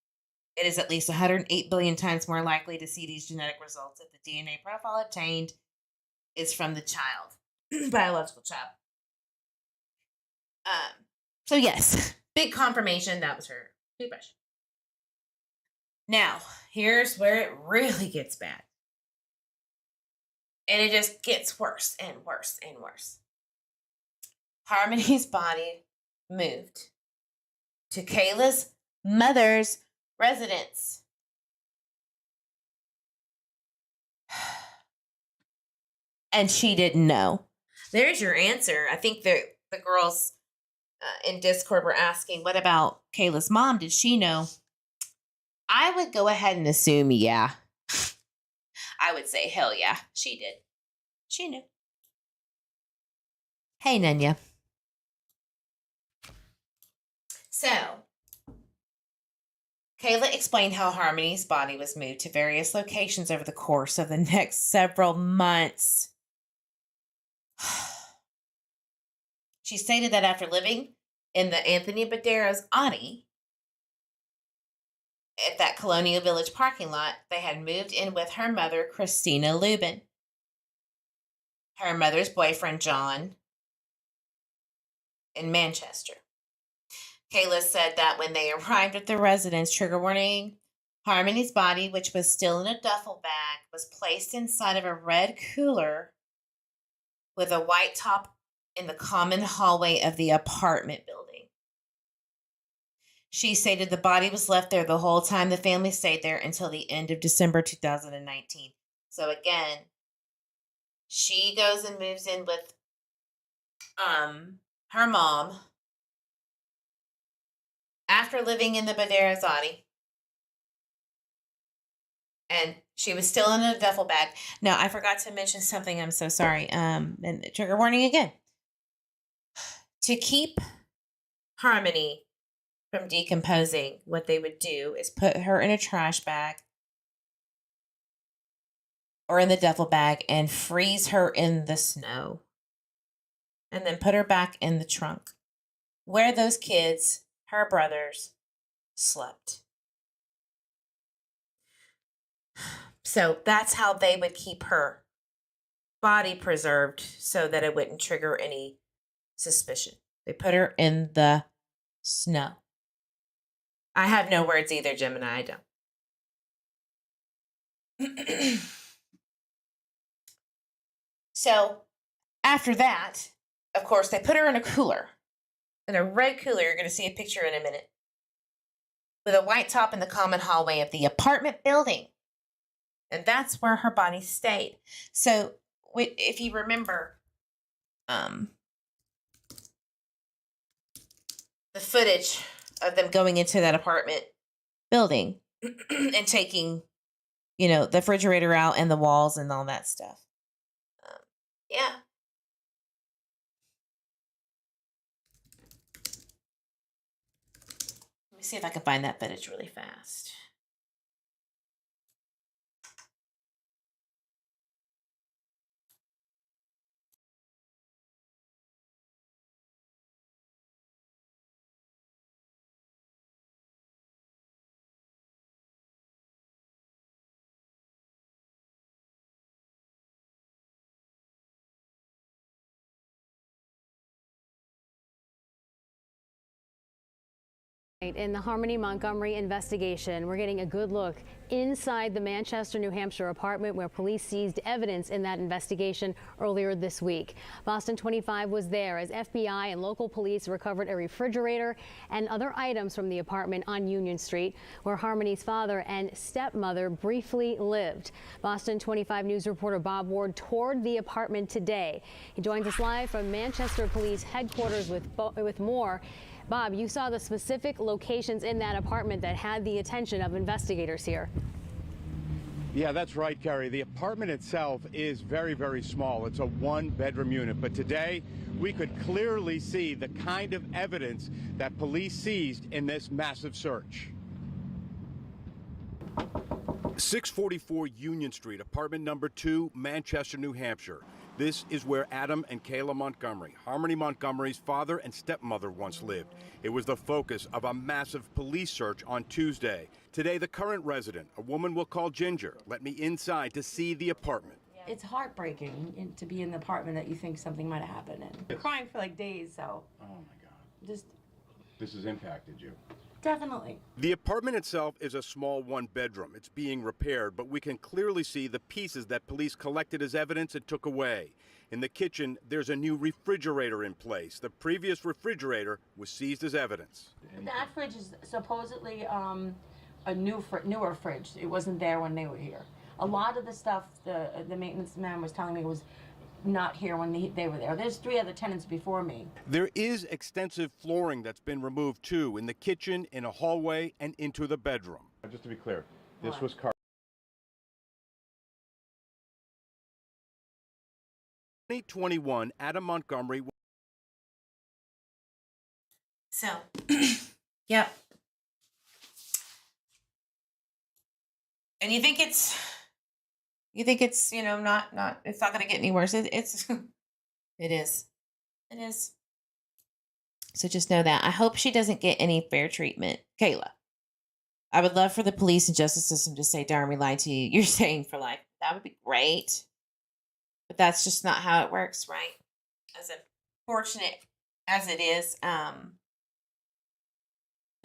B: It is at least 108 billion times more likely to see these genetic results if the DNA profile obtained is from the child, biological child. So yes, big confirmation that was her toothbrush. Now, here's where it really gets bad. And it just gets worse and worse and worse. Harmony's body moved to Kayla's mother's residence. And she didn't know. There's your answer. I think the girls in Discord were asking, what about Kayla's mom? Did she know? I would go ahead and assume, yeah. I would say, hell yeah, she did. She knew. Hey, Nanya. So, Kayla explained how Harmony's body was moved to various locations over the course of the next several months. She stated that after living in the Anthony Badero's Audi at that Colonial Village parking lot, they had moved in with her mother, Christina Lubin, her mother's boyfriend, John, in Manchester. Kayla said that when they arrived at the residence, trigger warning, Harmony's body, which was still in a duffel bag, was placed inside of a red cooler with a white top in the common hallway of the apartment building. She stated the body was left there the whole time the family stayed there until the end of December 2019. So again, she goes and moves in with her mom, after living in the Badarazati, and she was still in a duffel bag. Now, I forgot to mention something. I'm so sorry. And trigger warning again. To keep Harmony from decomposing, what they would do is put her in a trash bag or in the duffel bag and freeze her in the snow. And then put her back in the trunk where those kids, her brothers, slept. So that's how they would keep her body preserved so that it wouldn't trigger any suspicion. They put her in the snow. I have no words either, Gemini. I don't. So after that, of course, they put her in a cooler. In a red cooler, you're going to see a picture in a minute. With a white top in the common hallway of the apartment building. And that's where her body stayed. So if you remember the footage of them going into that apartment building and taking, the refrigerator out and the walls and all that stuff. Yeah. Let me see if I can find that footage really fast.
E: In the Harmony Montgomery investigation, we're getting a good look inside the Manchester, New Hampshire apartment where police seized evidence in that investigation earlier this week. Boston 25 was there as FBI and local police recovered a refrigerator and other items from the apartment on Union Street, where Harmony's father and stepmother briefly lived. Boston 25 News reporter Bob Ward toured the apartment today. He joins us live from Manchester Police headquarters with more. Bob, you saw the specific locations in that apartment that had the attention of investigators here.
F: Yeah, that's right, Carrie. The apartment itself is very, very small. It's a one-bedroom unit. But today, we could clearly see the kind of evidence that police seized in this massive search. 644 Union Street, apartment number 2, Manchester, New Hampshire. This is where Adam and Kayla Montgomery, Harmony Montgomery's father and stepmother, once lived. It was the focus of a massive police search on Tuesday. Today, the current resident, a woman we'll call Ginger, let me inside to see the apartment.
G: It's heartbreaking to be in the apartment that you think something might have happened in. Yes. Crying for like days, so.
F: Oh my God.
G: Just.
F: This has impacted you.
G: Definitely.
F: The apartment itself is a small one-bedroom. It's being repaired, but we can clearly see the pieces that police collected as evidence and took away. In the kitchen, there's a new refrigerator in place. The previous refrigerator was seized as evidence.
G: That fridge is supposedly a newer fridge. It wasn't there when they were here. A lot of the stuff the maintenance man was telling me was not here when they were there. There's 3 other tenants before me.
F: There is extensive flooring that's been removed too, in the kitchen, in a hallway, and into the bedroom. Just to be clear, this was 2021, Adam Montgomery.
B: So, yep. And you think it's, not, it's not going to get any worse. It is. It is. So just know that. I hope she doesn't get any fair treatment. Kayla, I would love for the police and justice system to say, darn, we lied to you. You're staying for life. That would be great. But that's just not how it works, right? As unfortunate as it is, the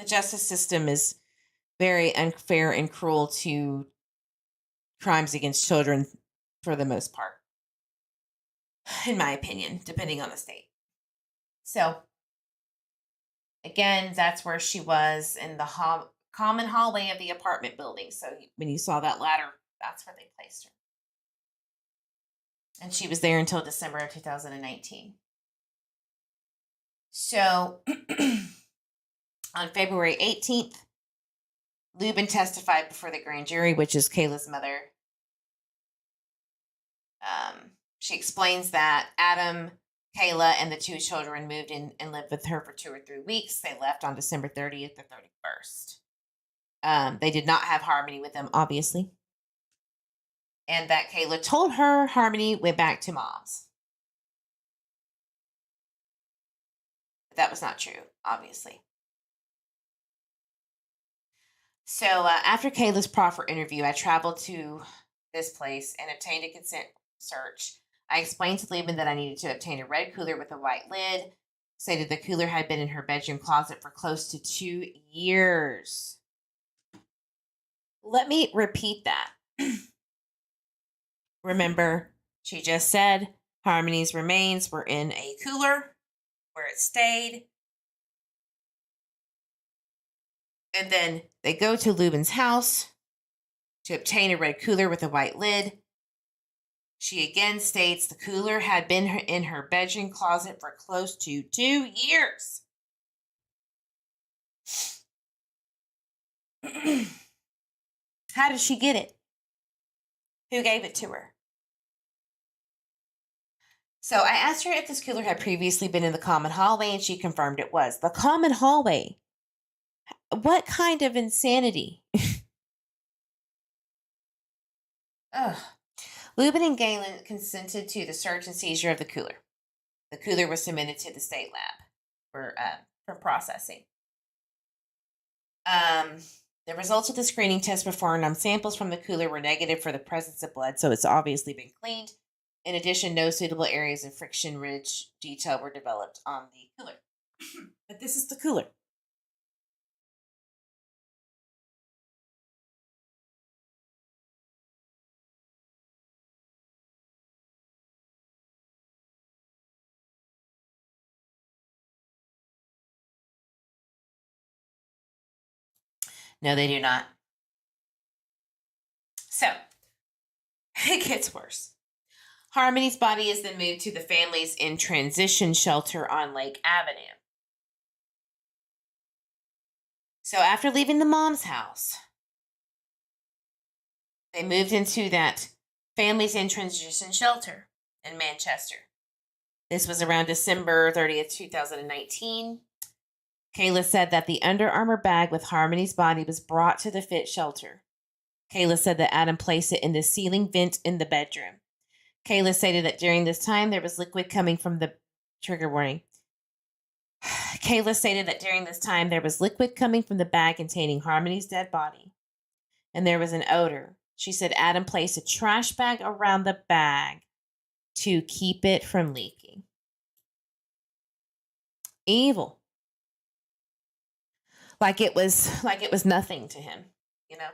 B: justice system is very unfair and cruel to crimes against children for the most part, in my opinion, depending on the state. So, again, that's where she was, in the common hallway of the apartment building. So when you saw that ladder, that's where they placed her. And she was there until December of 2019. So on February 18th, Lubin testified before the grand jury, which is Kayla's mother. She explains that Adam, Kayla, and the two children moved in and lived with her for 2 or 3 weeks. They left on December 30th to 31st. They did not have Harmony with them, obviously. And that Kayla told her Harmony went back to mom's. But that was not true, obviously. So after Kayla's proffer interview, I traveled to this place and obtained a consent search. I explained to Lubin that I needed to obtain a red cooler with a white lid. Stated the cooler had been in her bedroom closet for close to 2 years. Let me repeat that. Remember, she just said Harmony's remains were in a cooler where it stayed. And then they go to Lubin's house to obtain a red cooler with a white lid. She again states the cooler had been in her bedroom closet for close to 2 years. How did she get it? Who gave it to her? So I asked her if this cooler had previously been in the common hallway, and she confirmed it was. The common hallway? What kind of insanity? Ugh. Lubin and Galen consented to the search and seizure of the cooler. The cooler was submitted to the state lab for processing. The results of the screening test performed on samples from the cooler were negative for the presence of blood, so it's obviously been cleaned. In addition, no suitable areas of friction ridge detail were developed on the cooler. But this is the cooler. No, they do not. So, it gets worse. Harmony's body is then moved to the family's in transition shelter on Lake Avenue. So after leaving the mom's house, they moved into that family's in transition shelter in Manchester. This was around December 30th, 2019. Kayla said that the Under Armour bag with Harmony's body was brought to the fit shelter. Kayla said that Adam placed it in the ceiling vent in the bedroom. Kayla stated that during this time there was liquid coming from the trigger warning. Kayla stated that during this time there was liquid coming from the bag containing Harmony's dead body, and there was an odor. She said Adam placed a trash bag around the bag to keep it from leaking. Evil. Like it was nothing to him, you know?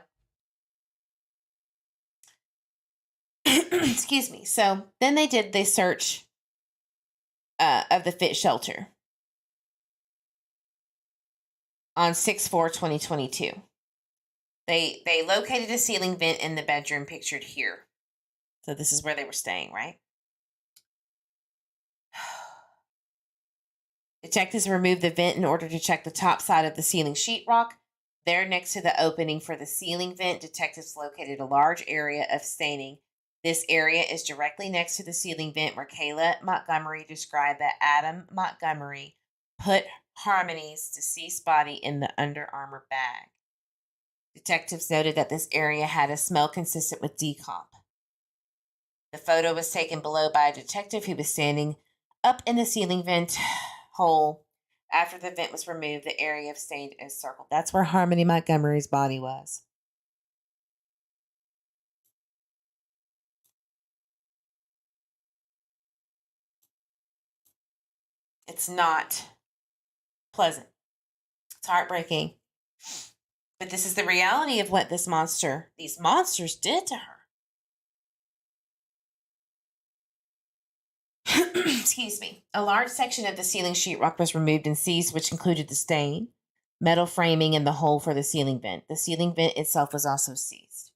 B: Excuse me. So then they did the search of the fit shelter on 6/4/2022. They located a ceiling vent in the bedroom pictured here. So this is where they were staying, right? Detectives removed the vent in order to check the top side of the ceiling sheetrock. There, next to the opening for the ceiling vent, detectives located a large area of staining. This area is directly next to the ceiling vent where Kayla Montgomery described that Adam Montgomery put Harmony's deceased body in the Under Armour bag. Detectives noted that this area had a smell consistent with decomp. The photo was taken below by a detective who was standing up in the ceiling vent hole. After the vent was removed, the area of stain is circled. That's where Harmony Montgomery's body was. It's not pleasant. It's heartbreaking. But this is the reality of what these monsters did to her. Excuse me. A large section of the ceiling sheetrock was removed and seized, which included the stain, metal framing, and the hole for the ceiling vent. The ceiling vent itself was also seized.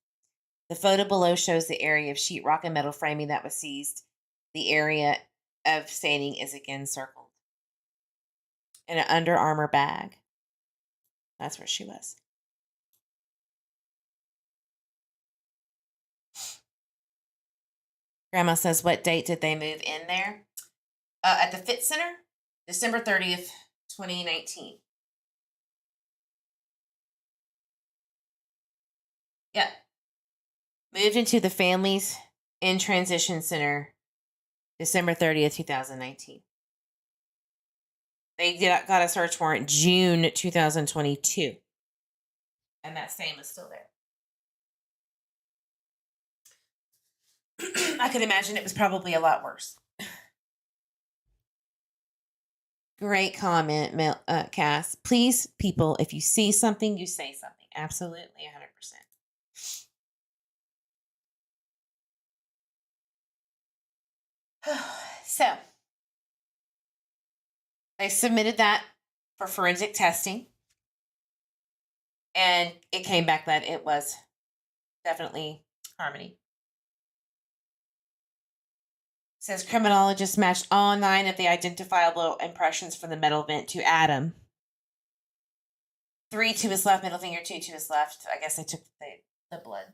B: The photo below shows the area of sheetrock and metal framing that was seized. The area of staining is again circled. in an Under Armour bag. That's where she was. Grandma says, what date did they move in there? At the Fit Center, December 30th, 2019. Yeah. Moved into the Families in Transition Center, December 30th, 2019. They got a search warrant June 2022. And that stain was still there. I could imagine it was probably a lot worse. Great comment, Cass. Please, people, if you see something, you say something. Absolutely, 100%. So, they submitted that for forensic testing. And it came back that it was definitely Harmony. Says criminologists matched all 9 of the identifiable impressions from the metal vent to Adam. 3 to his left middle finger, 2 to his left. I guess they took the blood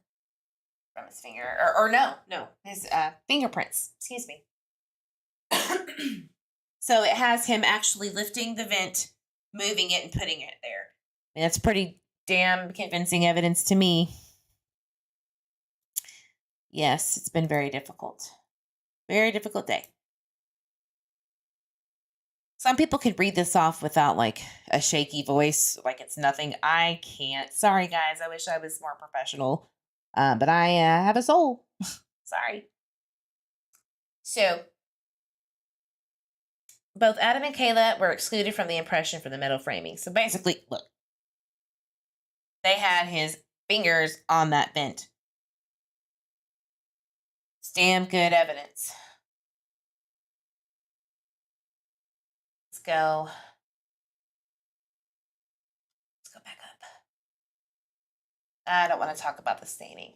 B: from his finger. Or no, his fingerprints. Excuse me. So it has him actually lifting the vent, moving it, and putting it there. I mean, that's pretty damn convincing evidence to me. Yes, it's been very difficult. Very difficult day. Some people could read this off without like a shaky voice, like it's nothing. I can't. Sorry, guys. I wish I was more professional. But I have a soul. Sorry. So, both Adam and Kayla were excluded from the impression for the metal framing. So basically, look. They had his fingers on that vent. It's damn good evidence. Let's go back up. I don't want to talk about the staining.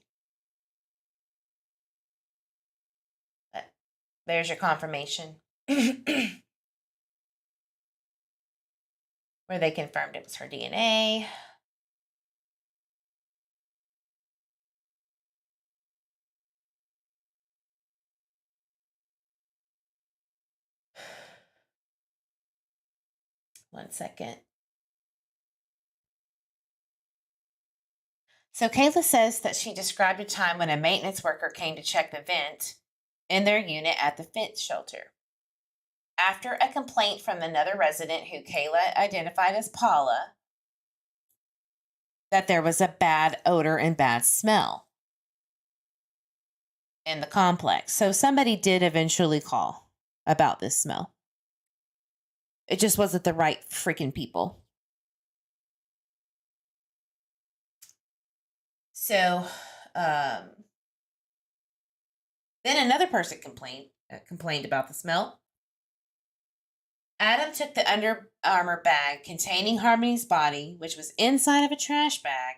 B: But there's your confirmation. Where they confirmed it was her DNA. One second. So Kayla says that she described a time when a maintenance worker came to check the vent in their unit at the Fit shelter. After a complaint from another resident who Kayla identified as Paula, that there was a bad odor and bad smell in the complex. So somebody did eventually call about this smell. It just wasn't the right freaking people. So, then another person complained about the smell. Adam took the Under Armour bag containing Harmony's body, which was inside of a trash bag,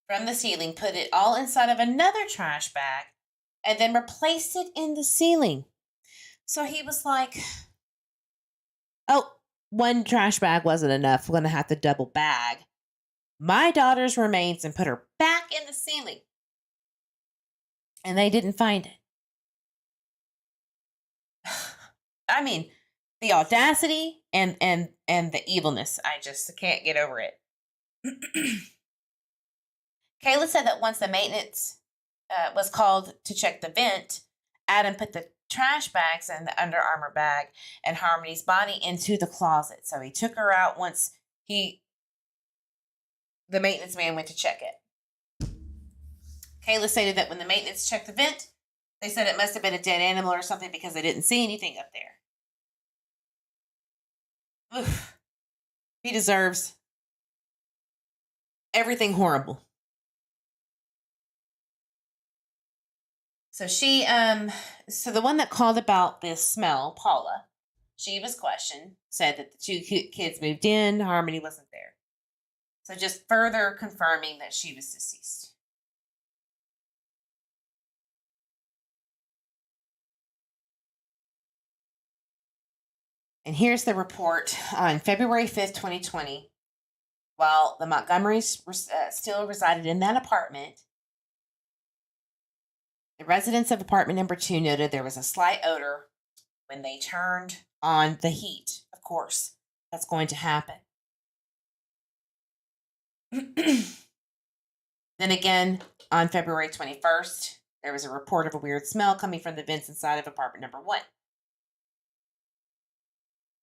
B: from the ceiling, put it all inside of another trash bag, and then replaced it in the ceiling. So he was like, oh, one trash bag wasn't enough. We're going to have to double bag my daughter's remains and put her back in the ceiling. And they didn't find it. I mean, the audacity and the evilness. I just can't get over it. Kayla said that once the maintenance was called to check the vent, Adam put the trash bags and the Under Armour bag and Harmony's body into the closet. So he took her out once the maintenance man went to check it. Kayla stated that when the maintenance checked the vent, they said it must have been a dead animal or something because they didn't see anything up there. Oof. He deserves everything horrible. So so the one that called about this smell, Paula, she was questioned, said that the 2 kids moved in, Harmony wasn't there. So just further confirming that she was deceased. And here's the report on February 5th, 2020. While the Montgomerys still resided in that apartment, the residents of apartment number 2 noted there was a slight odor when they turned on the heat. Of course, that's going to happen. Then again, on February 21st, there was a report of a weird smell coming from the vents inside of apartment number 1.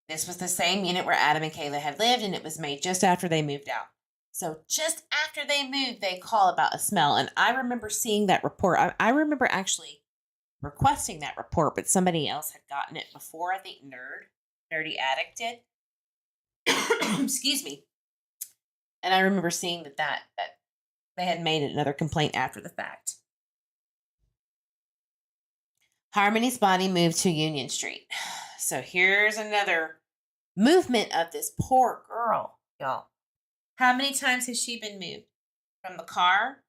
B: This was the same unit where Adam and Kayla had lived, and it was made just after they moved out. So just after they moved, they call about a smell. And I remember seeing that report. I remember actually requesting that report, but somebody else had gotten it before. I think Nerdy Addict did. Excuse me. And I remember seeing that they had made another complaint after the fact. Harmony's body moved to Union Street. So here's another movement of this poor girl, y'all. How many times has she been moved? From the car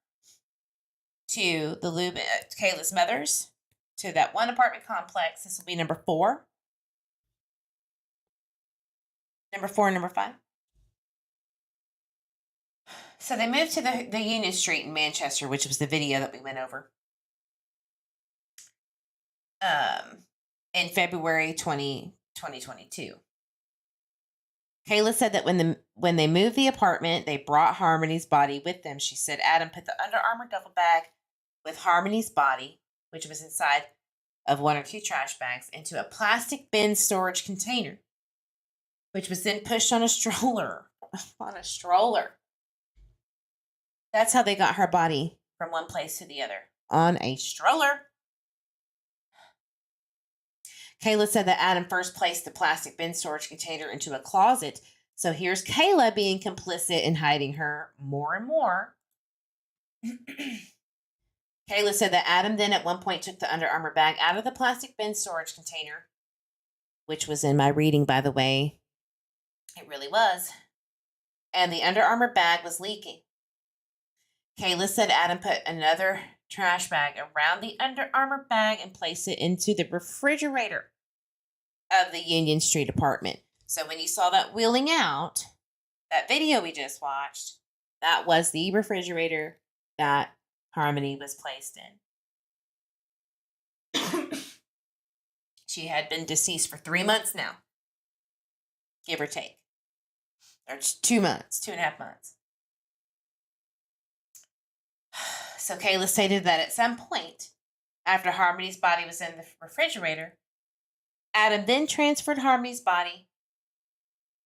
B: to the Kayla's mother's to that one apartment complex. This will be number 4. Number 4 and number 5. So they moved to the Union Street in Manchester, which was the video that we went over. In February 2022. Kayla said that when they moved the apartment, they brought Harmony's body with them. She said Adam put the Under Armour duffel bag with Harmony's body, which was inside of 1 or 2 trash bags, into a plastic bin storage container, which was then pushed on a stroller. That's how they got her body from one place to the other, on a stroller. Kayla said that Adam first placed the plastic bin storage container into a closet. So here's Kayla being complicit in hiding her more and more. Kayla said that Adam then at one point took the Under Armour bag out of the plastic bin storage container, which was in my reading, by the way. It really was. And the Under Armour bag was leaking. Kayla said Adam put another trash bag around the Under Armour bag and placed it into the refrigerator of the Union Street apartment. So when you saw that wheeling out, that video we just watched, that was the refrigerator that Harmony was placed in. She had been deceased for 3 months now, give or take. Or 2 months, 2.5 months. So Kayla stated that at some point, after Harmony's body was in the refrigerator, Adam then transferred Harmony's body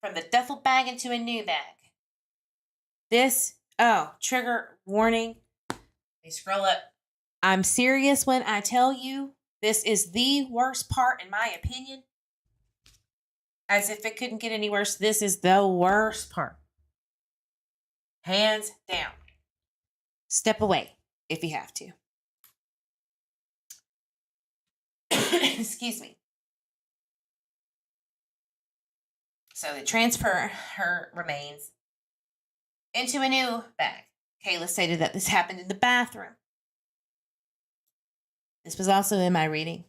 B: from the duffel bag into a new bag. Trigger warning. Let me scroll up. I'm serious when I tell you this is the worst part, in my opinion. As if it couldn't get any worse, this is the worst part. Hands down. Step away if you have to. Excuse me. So they transfer her remains into a new bag. Kayla stated that this happened in the bathroom. This was also in my reading.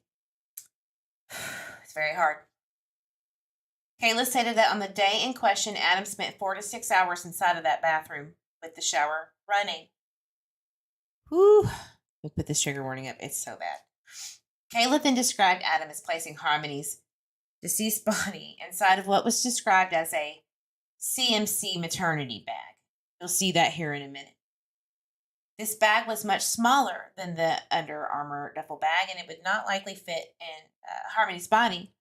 B: It's very hard. Kayla stated that on the day in question, Adam spent 4 to 6 hours inside of that bathroom with the shower running. Whew. We'll put this trigger warning up. It's so bad. Kayla then described Adam as placing Harmony's deceased body inside of what was described as a CMC maternity bag. You'll see that here in a minute. This bag was much smaller than the Under Armour duffel bag, and it would not likely fit in Harmony's body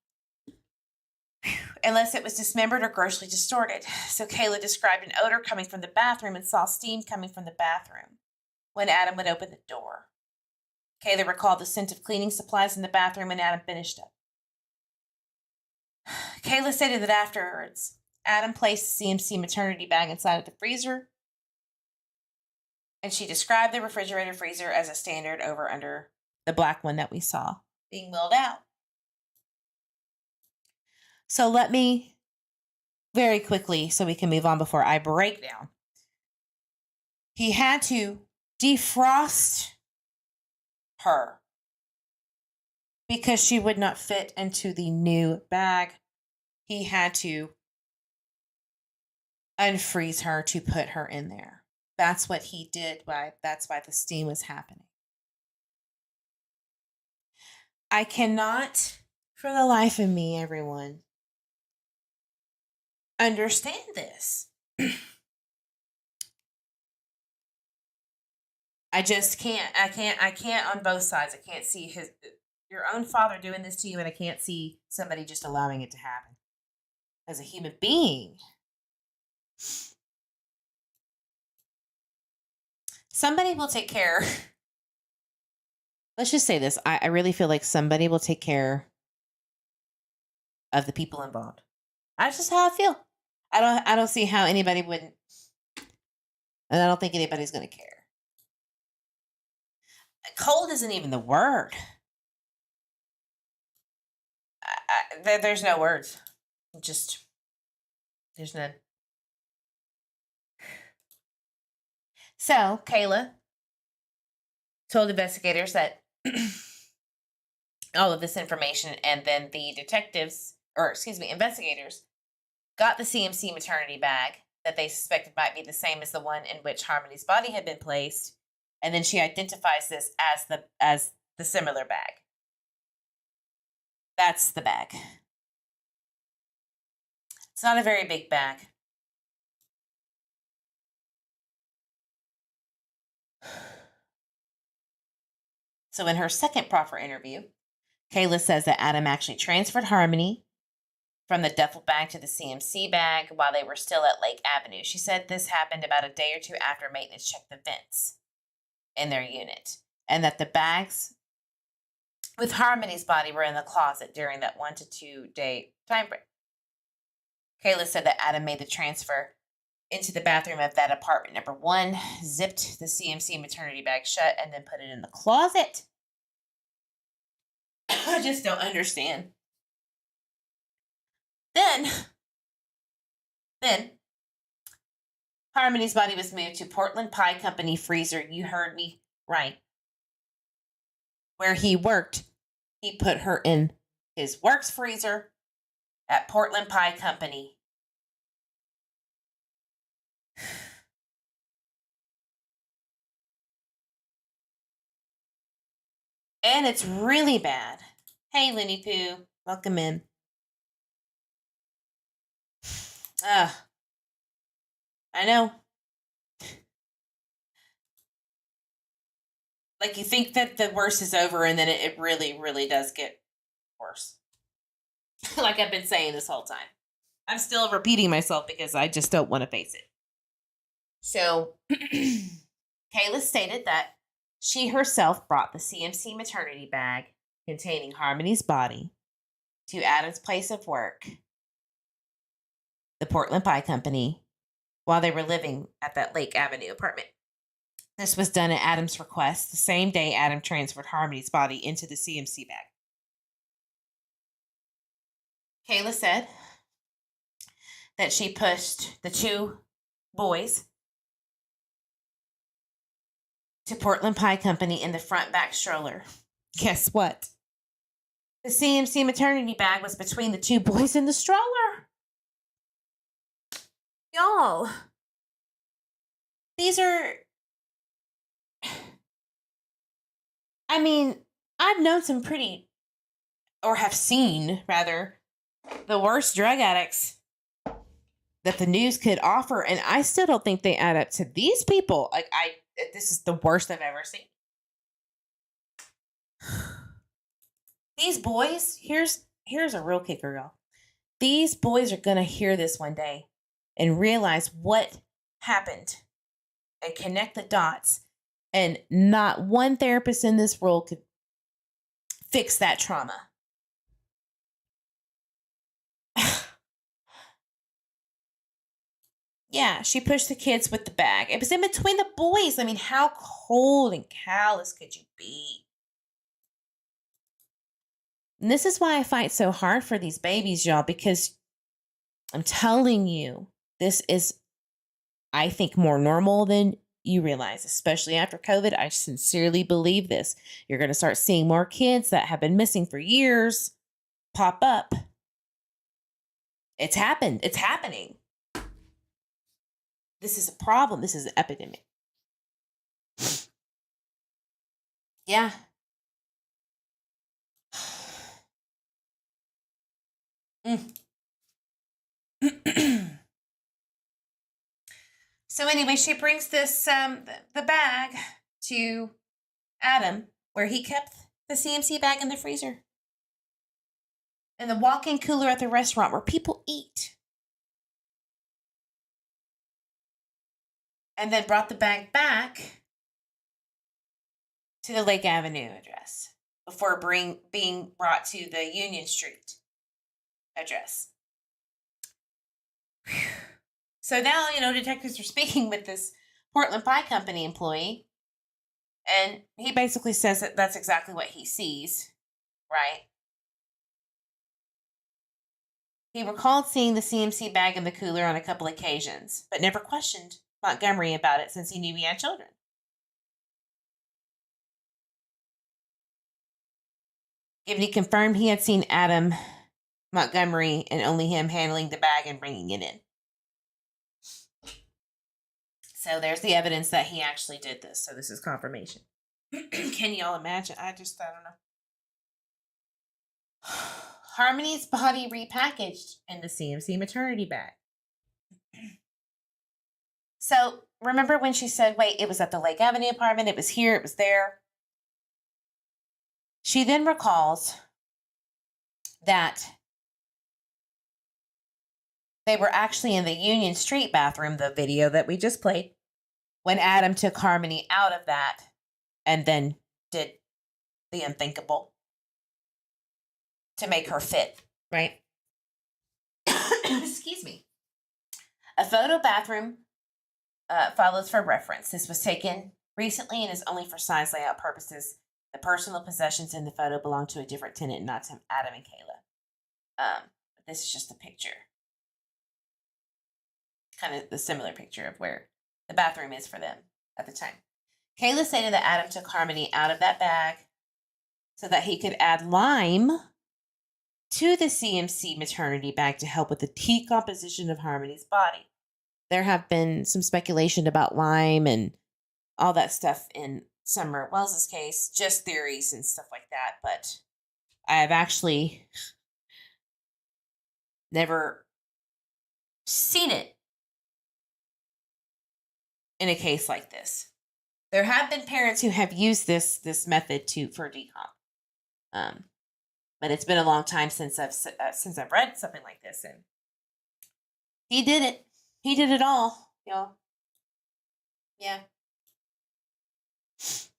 B: unless it was dismembered or grossly distorted. So Kayla described an odor coming from the bathroom and saw steam coming from the bathroom when Adam would open the door. Kayla recalled the scent of cleaning supplies in the bathroom when Adam finished up. Kayla stated that afterwards, Adam placed the CMC maternity bag inside of the freezer, and she described the refrigerator freezer as a standard over under the black one that we saw being wheeled out. So let me very quickly, so we can move on before I break down. He had to defrost her because she would not fit into the new bag. he had to unfreeze her to put her in there. That's what he did. That's why the steam was happening. I cannot, for the life of me, everyone, understand this. I just can't. I can't on both sides. I can't see your own father doing this to you, and I can't see somebody just allowing it to happen. As a human being, somebody will take care. Let's just say this. I really feel like somebody will take care of the people involved. That's just how I feel. I don't see how anybody wouldn't. And I don't think anybody's going to care. Cold isn't even the word. There's no words. Just, there's none. So, Kayla told investigators that all of this information, and then the investigators got the CMC maternity bag that they suspected might be the same as the one in which Harmony's body had been placed. And then she identifies this as the similar bag. That's the bag. It's not a very big bag. So in her second proffer interview, Kayla says that Adam actually transferred Harmony from the duffel bag to the CMC bag while they were still at Lake Avenue. She said this happened about a day or two after maintenance checked the vents in their unit, and that the bags with Harmony's body were in the closet during that 1 to 2 day time frame. Kayla said that Adam made the transfer into the bathroom of that apartment number 1, zipped the CMC maternity bag shut, and then put it in the closet. I just don't understand. Then Harmony's body was moved to Portland Pie Company freezer. You heard me right. Where he worked, he put her in his works freezer at Portland Pie Company. And it's really bad. Hey, Looney Poo. Welcome in. I know. Like, you think that the worst is over, and then it really, really does get worse. Like I've been saying this whole time. I'm still repeating myself because I just don't want to face it. So, Kayla stated that she herself brought the CMC maternity bag containing Harmony's body to Adam's place of work, the Portland Pie Company, while they were living at that Lake Avenue apartment. This was done at Adam's request the same day Adam transferred Harmony's body into the CMC bag. Kayla said that she pushed the 2 boys to Portland Pie Company in the front back stroller. Guess what? The CMC maternity bag was between the 2 boys in the stroller. Y'all, these are, I mean, I've known some or have seen, rather, the worst drug addicts that the news could offer, and I still don't think they add up to these people. Like, this is the worst I've ever seen. These boys, here's a real kicker, y'all. These boys are gonna hear this one day and realize what happened and connect the dots. And not one therapist in this world could fix that trauma. Yeah, she pushed the kids with the bag. It was in between the boys. I mean, how cold and callous could you be? And this is why I fight so hard for these babies, y'all, because I'm telling you, this is, I think, more normal than you realize, especially after COVID. I sincerely believe this. You're going to start seeing more kids that have been missing for years pop up It's happened. It's happening. This is a problem. This is an epidemic. Yeah. So anyway, she brings this the bag to Adam, where he kept the CMC bag in the freezer, in the walk-in cooler at the restaurant where people eat, and then brought the bag back to the Lake Avenue address before being brought to the Union Street address. Whew. So now, detectives are speaking with this Portland Pie Company employee, and he basically says that that's exactly what he sees, right? He recalled seeing the CMC bag in the cooler on a couple occasions, but never questioned Montgomery about it since he knew he had children. Gibney confirmed he had seen Adam Montgomery and only him handling the bag and bringing it in. So there's the evidence that he actually did this. So this is confirmation. Can y'all imagine? I don't know. Harmony's body repackaged in the CMC maternity bag. So remember when she said, wait, it was at the Lake Avenue apartment, it was here, it was there. She then recalls that they were actually in the Union Street bathroom, the video that we just played, when Adam took Harmony out of that and then did the unthinkable to make her fit, right? Excuse me. A photo bathroom follows for reference. This was taken recently and is only for size layout purposes. The personal possessions in the photo belong to a different tenant, not to Adam and Kayla. This is just a picture. Kind of the similar picture of where the bathroom is for them at the time. Kayla stated that Adam took Harmony out of that bag so that he could add lime to the CMC maternity bag to help with the decomposition of Harmony's body. There have been some speculation about lime and all that stuff in Summer Wells's case, just theories and stuff like that, but I have actually never seen it in a case like this. There have been parents who have used this method for decomp, but it's been a long time since I've read something like this, and he did it. He did it all, y'all. Yeah. Let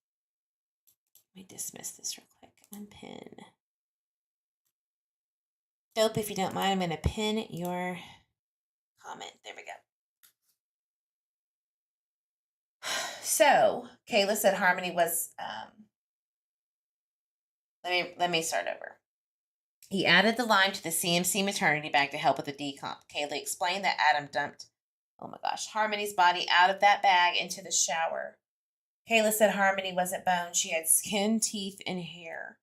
B: me dismiss this real quick. Unpin. Dope, if you don't mind, I'm going to pin your comment. There we go. So, Kayla said Harmony was, let me start over. He added the lime to the CMC maternity bag to help with the decomp. Kayla explained that Adam dumped, Harmony's body out of that bag into the shower. Kayla said Harmony wasn't bone. She had skin, teeth, and hair.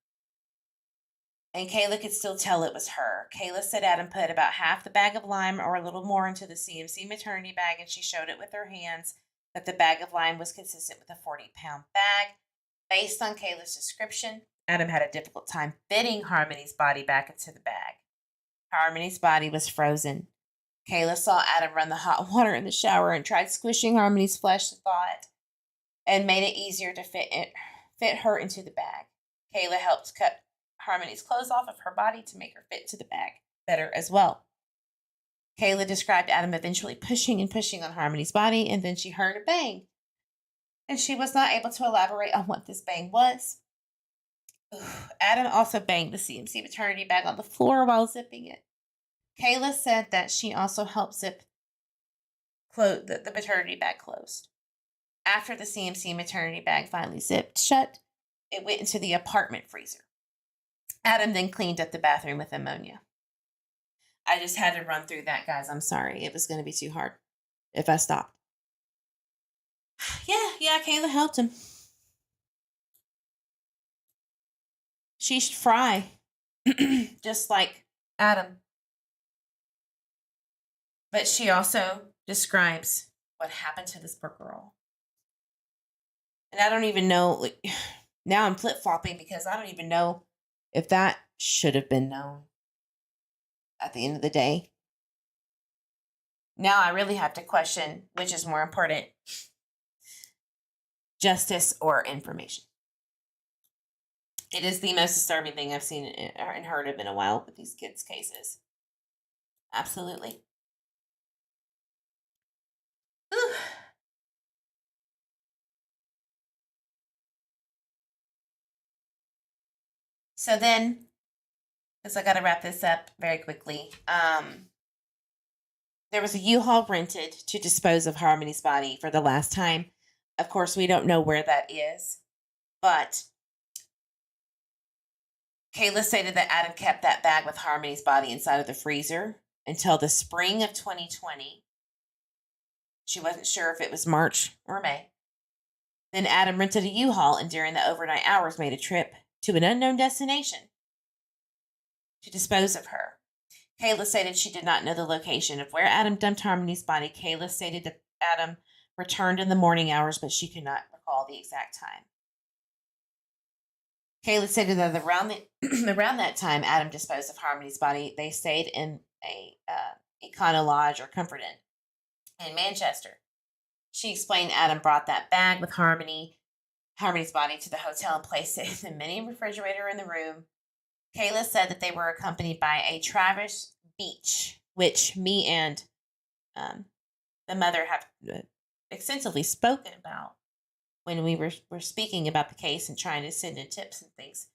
B: And Kayla could still tell it was her. Kayla said Adam put about half the bag of lime or a little more into the CMC maternity bag, and she showed it with her hands that the bag of lime was consistent with a 40-pound bag. Based on Kayla's description, Adam had a difficult time fitting Harmony's body back into the bag. Harmony's body was frozen. Kayla saw Adam run the hot water in the shower and tried squishing Harmony's flesh to thaw it and made it easier to fit her into the bag. Kayla helped cut Harmony's clothes off of her body to make her fit to the bag better as well. Kayla described Adam eventually pushing on Harmony's body, and then she heard a bang. And she was not able to elaborate on what this bang was. Adam also banged the CMC maternity bag on the floor while zipping it. Kayla said that she also helped zip the maternity bag closed. After the CMC maternity bag finally zipped shut, it went into the apartment freezer. Adam then cleaned up the bathroom with ammonia. I just had to run through that, guys. I'm sorry. It was going to be too hard if I stopped. Yeah, Kayla helped him. She's fry, just like Adam. But she also describes what happened to this poor girl. And I don't even know, like, now I'm flip-flopping because I don't even know if that should have been known at the end of the day. Now I really have to question which is more important, justice or information. It is the most disturbing thing I've seen and heard of in a while with these kids' cases. Absolutely. Whew. So then, because I got to wrap this up very quickly, there was a U-Haul rented to dispose of Harmony's body for the last time. Of course, we don't know where that is, but Kayla stated that Adam kept that bag with Harmony's body inside of the freezer until the spring of 2020. She wasn't sure if it was March or May. Then Adam rented a U-Haul and during the overnight hours made a trip to an unknown destination to dispose of her. Kayla stated she did not know the location of where Adam dumped Harmony's body. Kayla stated that Adam returned in the morning hours, but she could not recall the exact time. Kayla stated that around that time Adam disposed of Harmony's body, they stayed in a Econo Lodge or Comfort Inn in Manchester. She explained Adam brought that bag with Harmony's body to the hotel and placed it in the mini refrigerator in the room. Kayla said that they were accompanied by a Travis Beach, which me and the mother have extensively spoken about when we were speaking about the case and trying to send in tips and things.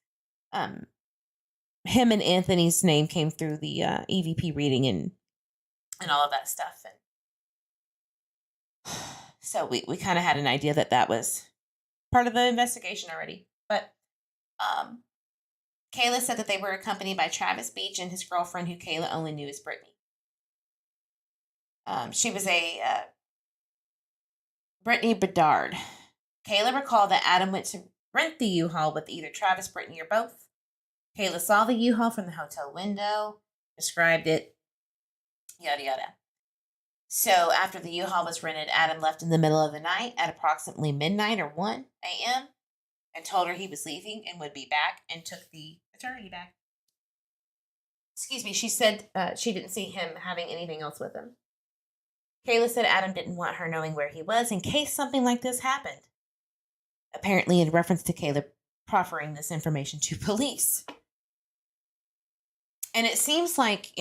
B: Him and Anthony's name came through the EVP reading and all of that stuff. And so we kind of had an idea that was part of the investigation already. But Kayla said that they were accompanied by Travis Beach and his girlfriend, who Kayla only knew as Brittany. She was a Brittany Bedard. Kayla recalled that Adam went to rent the U-Haul with either Travis, Brittany, or both. Kayla saw the U-Haul from the hotel window, described it, yada yada. So after the U-Haul was rented, Adam left in the middle of the night at approximately midnight or 1 a.m. and told her he was leaving and would be back and took the maternity bag. Excuse me, she said she didn't see him having anything else with him. Kayla said Adam didn't want her knowing where he was in case something like this happened. Apparently in reference to Kayla proffering this information to police. And it seems like,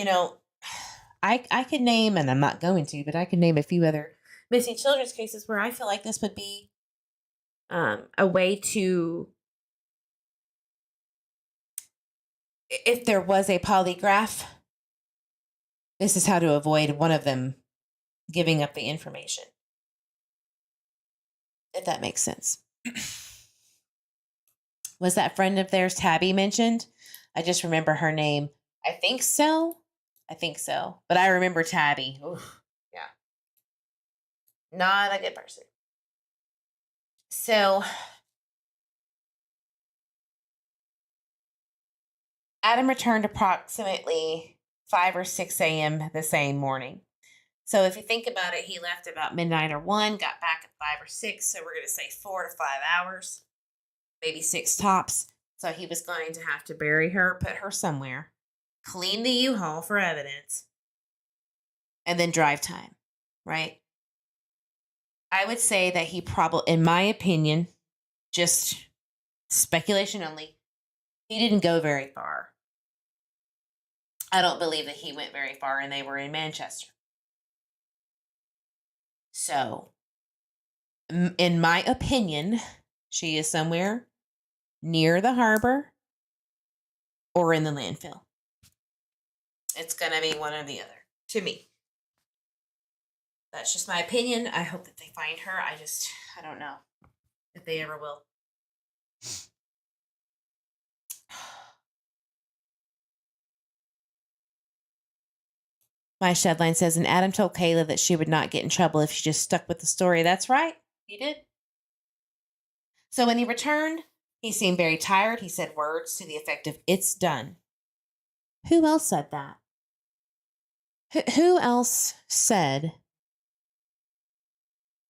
B: I could name, and I'm not going to, but I could name a few other missing children's cases where I feel like this would be a way to, if there was a polygraph, this is how to avoid one of them giving up the information. If that makes sense. Was that friend of theirs, Tabby, mentioned? I just remember her name. I think so. But I remember Tabby. Oof, yeah. Not a good person. So, Adam returned approximately 5 or 6 a.m. the same morning. So if you think about it, he left about midnight or 1, got back at 5 or 6. So we're going to say 4 to 5 hours, maybe 6 tops. So he was going to have to bury her, put her somewhere, clean the U-Haul for evidence, and then drive time, right? I would say that he probably, in my opinion, just speculation only, he didn't go very far. I don't believe that he went very far, and they were in Manchester. So, in my opinion, she is somewhere near the harbor or in the landfill. It's going to be one or the other, to me. That's just my opinion. I hope that they find her. I don't know if they ever will. My Shedline says, and Adam told Kayla that she would not get in trouble if she just stuck with the story. That's right. He did. So when he returned, he seemed very tired. He said words to the effect of, "It's done." Who else said that? Who else said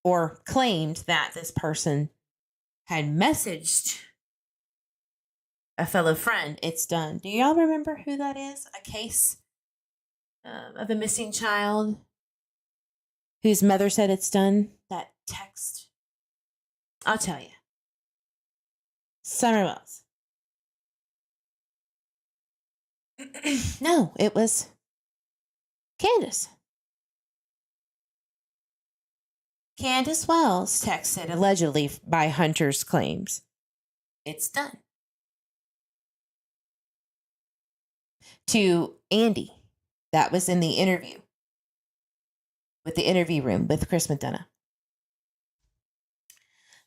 B: or claimed that this person had messaged a fellow friend, "It's done"? Do y'all remember who that is? A case of a missing child whose mother said it's done? That text. I'll tell you. Summer Wells. No, it was Candace. Candace Wells texted, allegedly by Hunter's claims, "It's done," to Andy. That was in the interview with the interview room with Chris McDonough.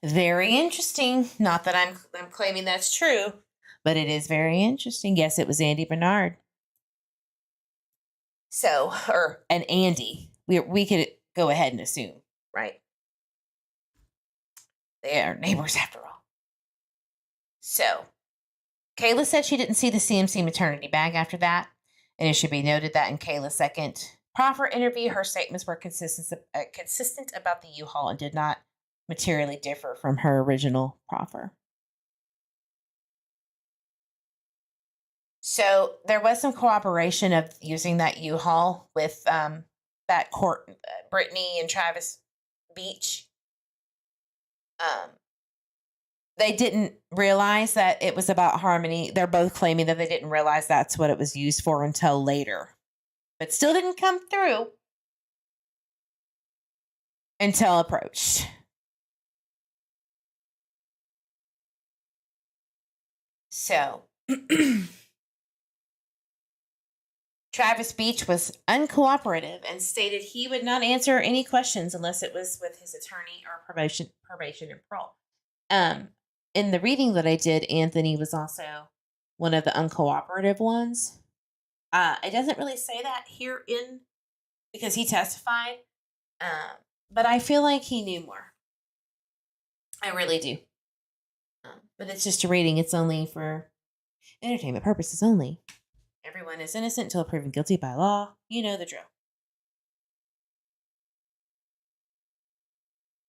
B: Very interesting. Not that I'm claiming that's true, but it is very interesting. Yes, it was Andy Bernard. So, and Andy. We could go ahead and assume, right? They are neighbors after all. So, Kayla said she didn't see the CMC maternity bag after that. And it should be noted that in Kayla's second proffer interview, her statements were consistent about the U-Haul and did not materially differ from her original proffer. So there was some cooperation of using that U-Haul with that court, Brittany and Travis Beach. They didn't realize that it was about Harmony. They're both claiming that they didn't realize that's what it was used for until later. But still didn't come through until approached. So, Travis Beach was uncooperative and stated he would not answer any questions unless it was with his attorney or probation and parole. In the reading that I did, Anthony was also one of the uncooperative ones. It doesn't really say that here because he testified, but I feel like he knew more. I really do. But it's just a reading. It's only for entertainment purposes only. Everyone is innocent until proven guilty by law. You know the drill.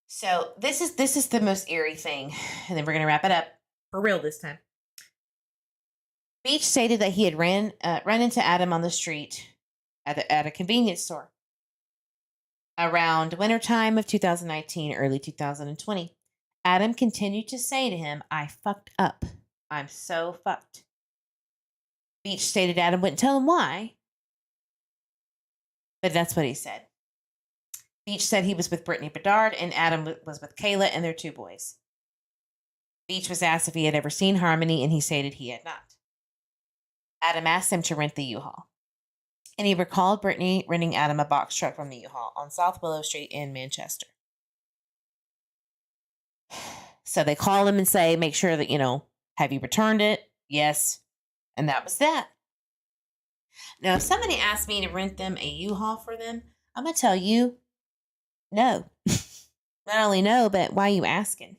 B: So this is the most eerie thing, and then we're gonna wrap it up for real this time. Beach stated that he had run into Adam on the street at a convenience store around wintertime of 2019, early 2020. Adam continued to say to him, "I fucked up. I'm so fucked." Beach stated Adam wouldn't tell him why, but that's what he said. Beach said he was with Brittany Bedard and Adam was with Kayla and their two boys. Beach was asked if he had ever seen Harmony, and he stated he had not. Adam asked him to rent the U-Haul, and he recalled Brittany renting Adam a box truck from the U-Haul on South Willow Street in Manchester. So they call him and say, make sure that, have you returned it? Yes. And that was that. Now, if somebody asked me to rent them a U-Haul for them, I'm going to tell you, no. Not only no, but why are you asking?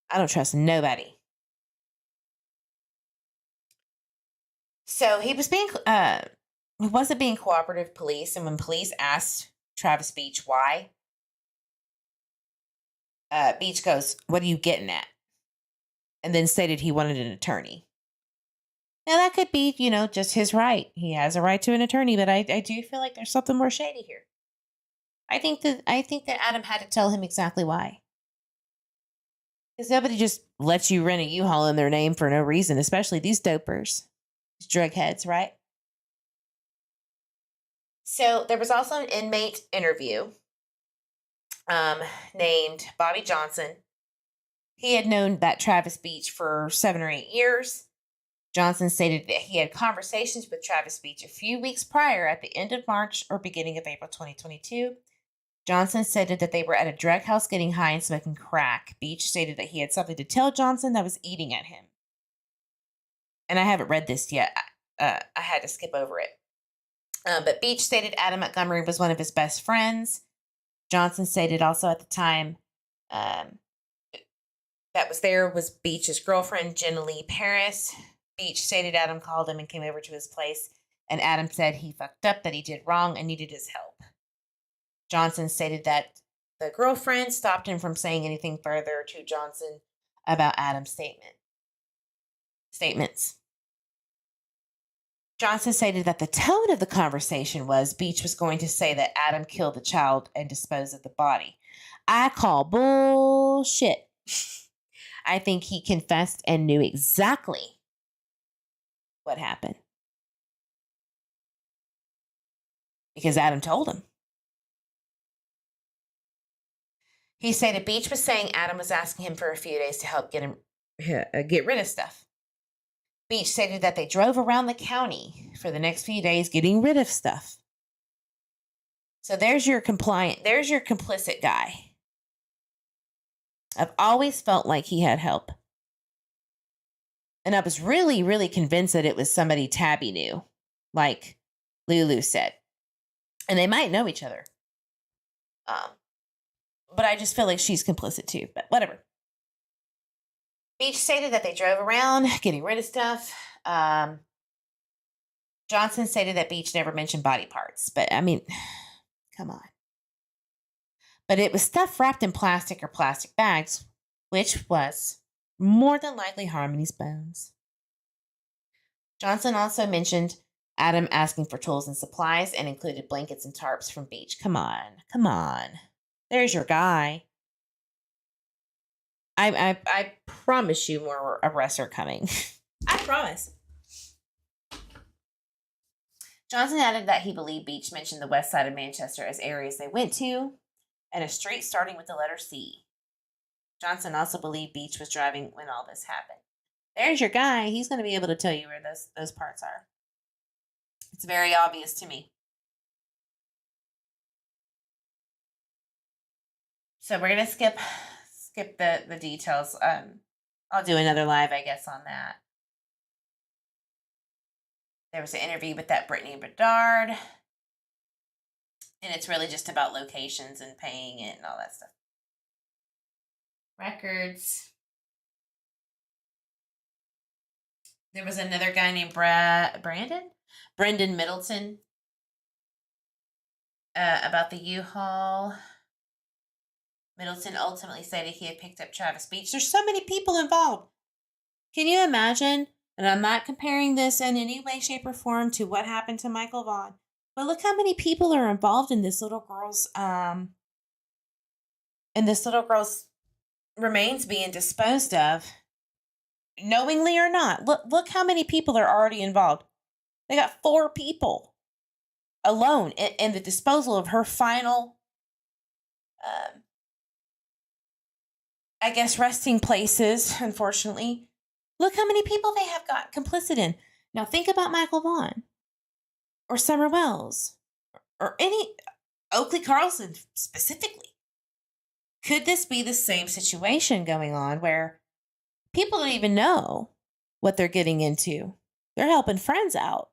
B: I don't trust nobody. So he wasn't being cooperative police, and when police asked Travis Beach why, Beach goes, "What are you getting at?" And then stated he wanted an attorney. Now that could be, just his right. He has a right to an attorney, but I do feel like there's something more shady here. I think that Adam had to tell him exactly why. Because nobody just lets you rent a U-Haul in their name for no reason, especially these dopers, these drug heads, right? So there was also an inmate interview named Bobby Johnson. He had known that Travis Beach for 7 or 8 years. Johnson stated that he had conversations with Travis Beach a few weeks prior at the end of March or beginning of April 2022. Johnson stated that they were at a drug house getting high and smoking crack. Beach stated that he had something to tell Johnson that was eating at him. And I haven't read this yet. I had to skip over it. But Beach stated Adam Montgomery was one of his best friends. Johnson stated also at the time that was there was Beach's girlfriend, Jenna Lee Paris. Beach stated Adam called him and came over to his place, and Adam said he fucked up, that he did wrong, and needed his help. Johnson stated that the girlfriend stopped him from saying anything further to Johnson about Adam's statements. Johnson stated that the tone of the conversation was Beach was going to say that Adam killed the child and disposed of the body. I call bullshit. I think he confessed and knew exactly what happened, because Adam told him. He stated Beach was saying Adam was asking him for a few days to help get rid of stuff. Beach stated that they drove around the county for the next few days getting rid of stuff. So there's your complicit guy. I've always felt like he had help. And I was really, really convinced that it was somebody Tabby knew, like Lulu said. And they might know each other. But I just feel like she's complicit too, but whatever. Beach stated that they drove around getting rid of stuff. Johnson stated that Beach never mentioned body parts, but I mean, come on. But it was stuff wrapped in plastic or plastic bags, which was more than likely Harmony's bones. Johnson also mentioned Adam asking for tools and supplies and included blankets and tarps from Beach. Come on. There's your guy. I promise you more arrests are coming. I promise. Johnson added that he believed Beach mentioned the west side of Manchester as areas they went to, and a street starting with the letter C. Johnson also believed Beach was driving when all this happened. There's your guy. He's going to be able to tell you where those parts are. It's very obvious to me. So we're going to skip the details. I'll do another live, I guess, on that. There was an interview with that Brittany Bedard. And it's really just about locations and paying it and all that stuff. Records. There was another guy named Brendan Middleton about the U-Haul. Middleton ultimately stated he had picked up Travis Beach. There's so many people involved. Can you imagine? And I'm not comparing this in any way, shape, or form to what happened to Michael Vaughn. But look how many people are involved in this little girl's remains being disposed of, knowingly or not. Look how many people are already involved. They got 4 people alone in the disposal of her final, I guess, resting places, unfortunately. Look how many people they have got complicit in. Now think about Michael Vaughn or Summer Wells or any Oakley Carlson specifically. Could this be the same situation going on where people don't even know what they're getting into? They're helping friends out.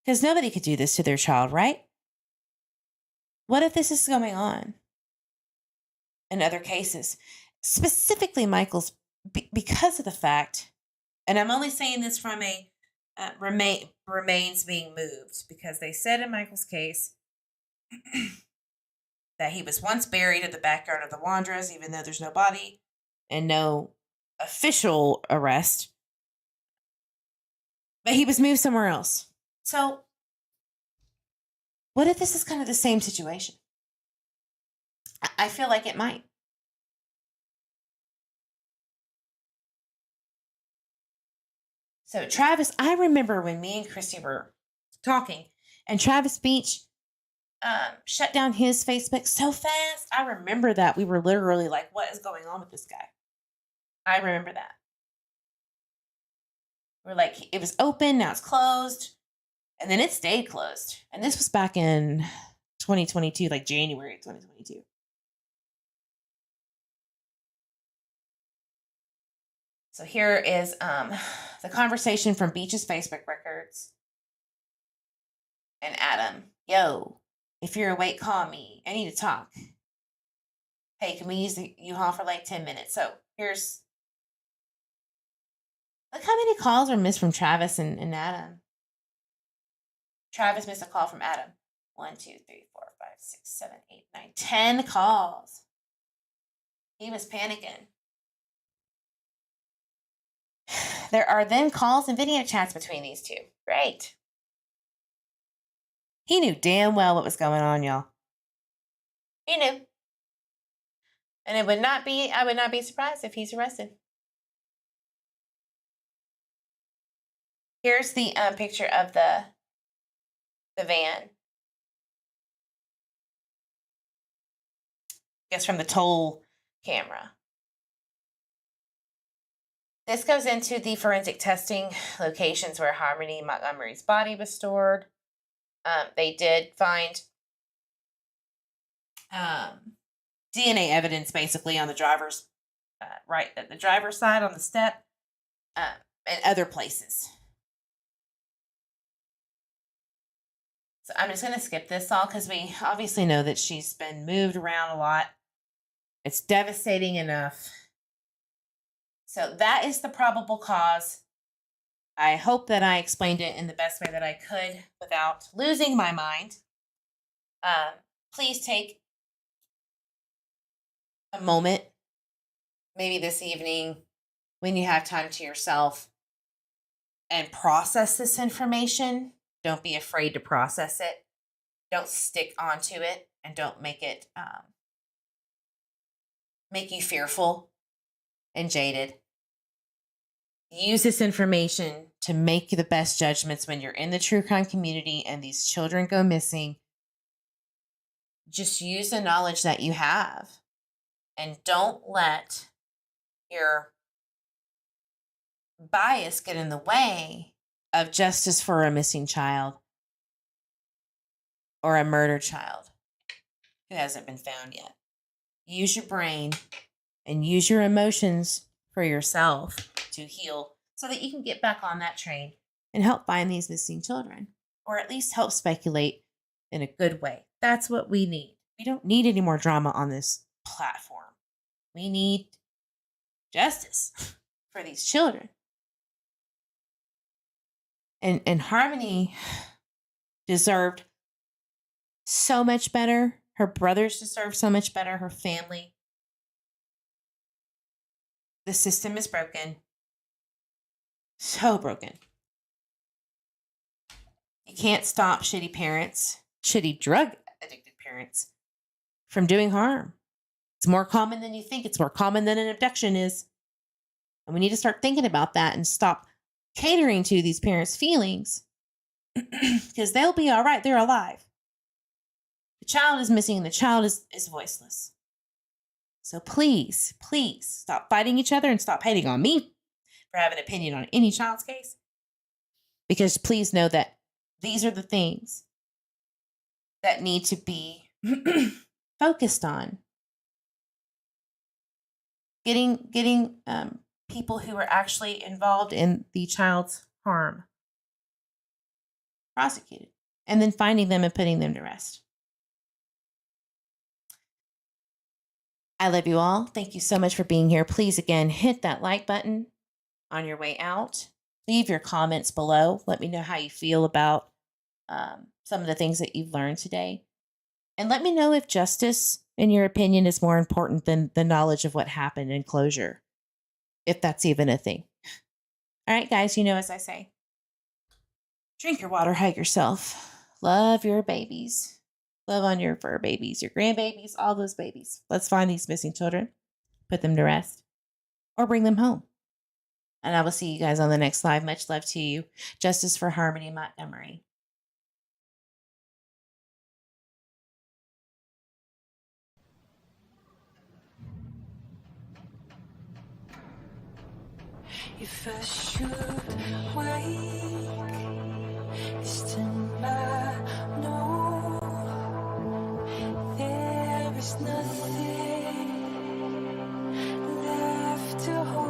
B: Because nobody could do this to their child, right? What if this is going on in other cases? Specifically Michael's, because of the fact, and I'm only saying this from a remains being moved, because they said in Michael's case that he was once buried in the backyard of the Wanderers, even though there's no body and no official arrest. But he was moved somewhere else. So, what if this is kind of the same situation? I feel like it might. So Travis, I remember when me and Christy were talking, and Travis Beach shut down his Facebook so fast. I remember that. We were literally like, what is going on with this guy? I remember that. We're like, it was open, now it's closed. And then it stayed closed. And this was back in 2022, like January 2022. So here is the conversation from Beach's Facebook records. And Adam, yo, if you're awake, call me. I need to talk. Hey, can we use the U-Haul for like 10 minutes? So here's Look how many calls were missed from Travis and Adam. Travis missed a call from Adam. 1, 2, 3, 4, 5, 6, 7, 8, 9, 10 calls. He was panicking. There are then calls and video chats between these two. Great. He knew damn well what was going on, y'all. He knew. And I would not be surprised if he's arrested. Here's the picture of the van. I guess from the toll camera. This goes into the forensic testing locations where Harmony Montgomery's body was stored. They did find DNA evidence basically on the driver's the driver's side on the step and other places. So I'm just going to skip this all because we obviously know that she's been moved around a lot. It's devastating enough. So that is the probable cause. I hope that I explained it in the best way that I could without losing my mind. Please take a moment, maybe this evening, when you have time to yourself, and process this information. Don't be afraid to process it. Don't stick onto it, and don't make it make you fearful and jaded. Use this information to make the best judgments when you're in the true crime community and these children go missing. Just use the knowledge that you have and don't let your bias get in the way of justice for a missing child or a murdered child who hasn't been found yet. Use your brain and use your emotions for yourself to heal so that you can get back on that train and help find these missing children, or at least help speculate in a good way. That's what we need. We don't need any more drama on this platform. We need justice for these children. And Harmony deserved so much better. Her brothers deserve so much better. Her family. The system is broken. So broken. You can't stop shitty parents, shitty drug addicted parents from doing harm. It's more common than you think. It's more common than an abduction is. And we need to start thinking about that and stop catering to these parents' feelings because they'll be all right. They're alive. The child is missing and the child is voiceless. So please, please stop fighting each other and stop hating on me for having an opinion on any child's case. Because please know that these are the things that need to be focused on. Getting people who are actually involved in the child's harm prosecuted, and then finding them and putting them to rest. I love you all. Thank you so much for being here. Please, again, hit that like button on your way out. Leave your comments below. Let me know how you feel about some of the things that you've learned today. And let me know if justice, in your opinion, is more important than the knowledge of what happened and closure, if that's even a thing. All right, guys, you know, as I say, drink your water, hug yourself, love your babies. Love on your fur babies, your grandbabies, all those babies. Let's find these missing children, put them to rest, or bring them home. And I will see you guys on the next live. Much love to you. Justice for Harmony Montgomery.
A: If I should wake this tonight, no, there is nothing left to hold.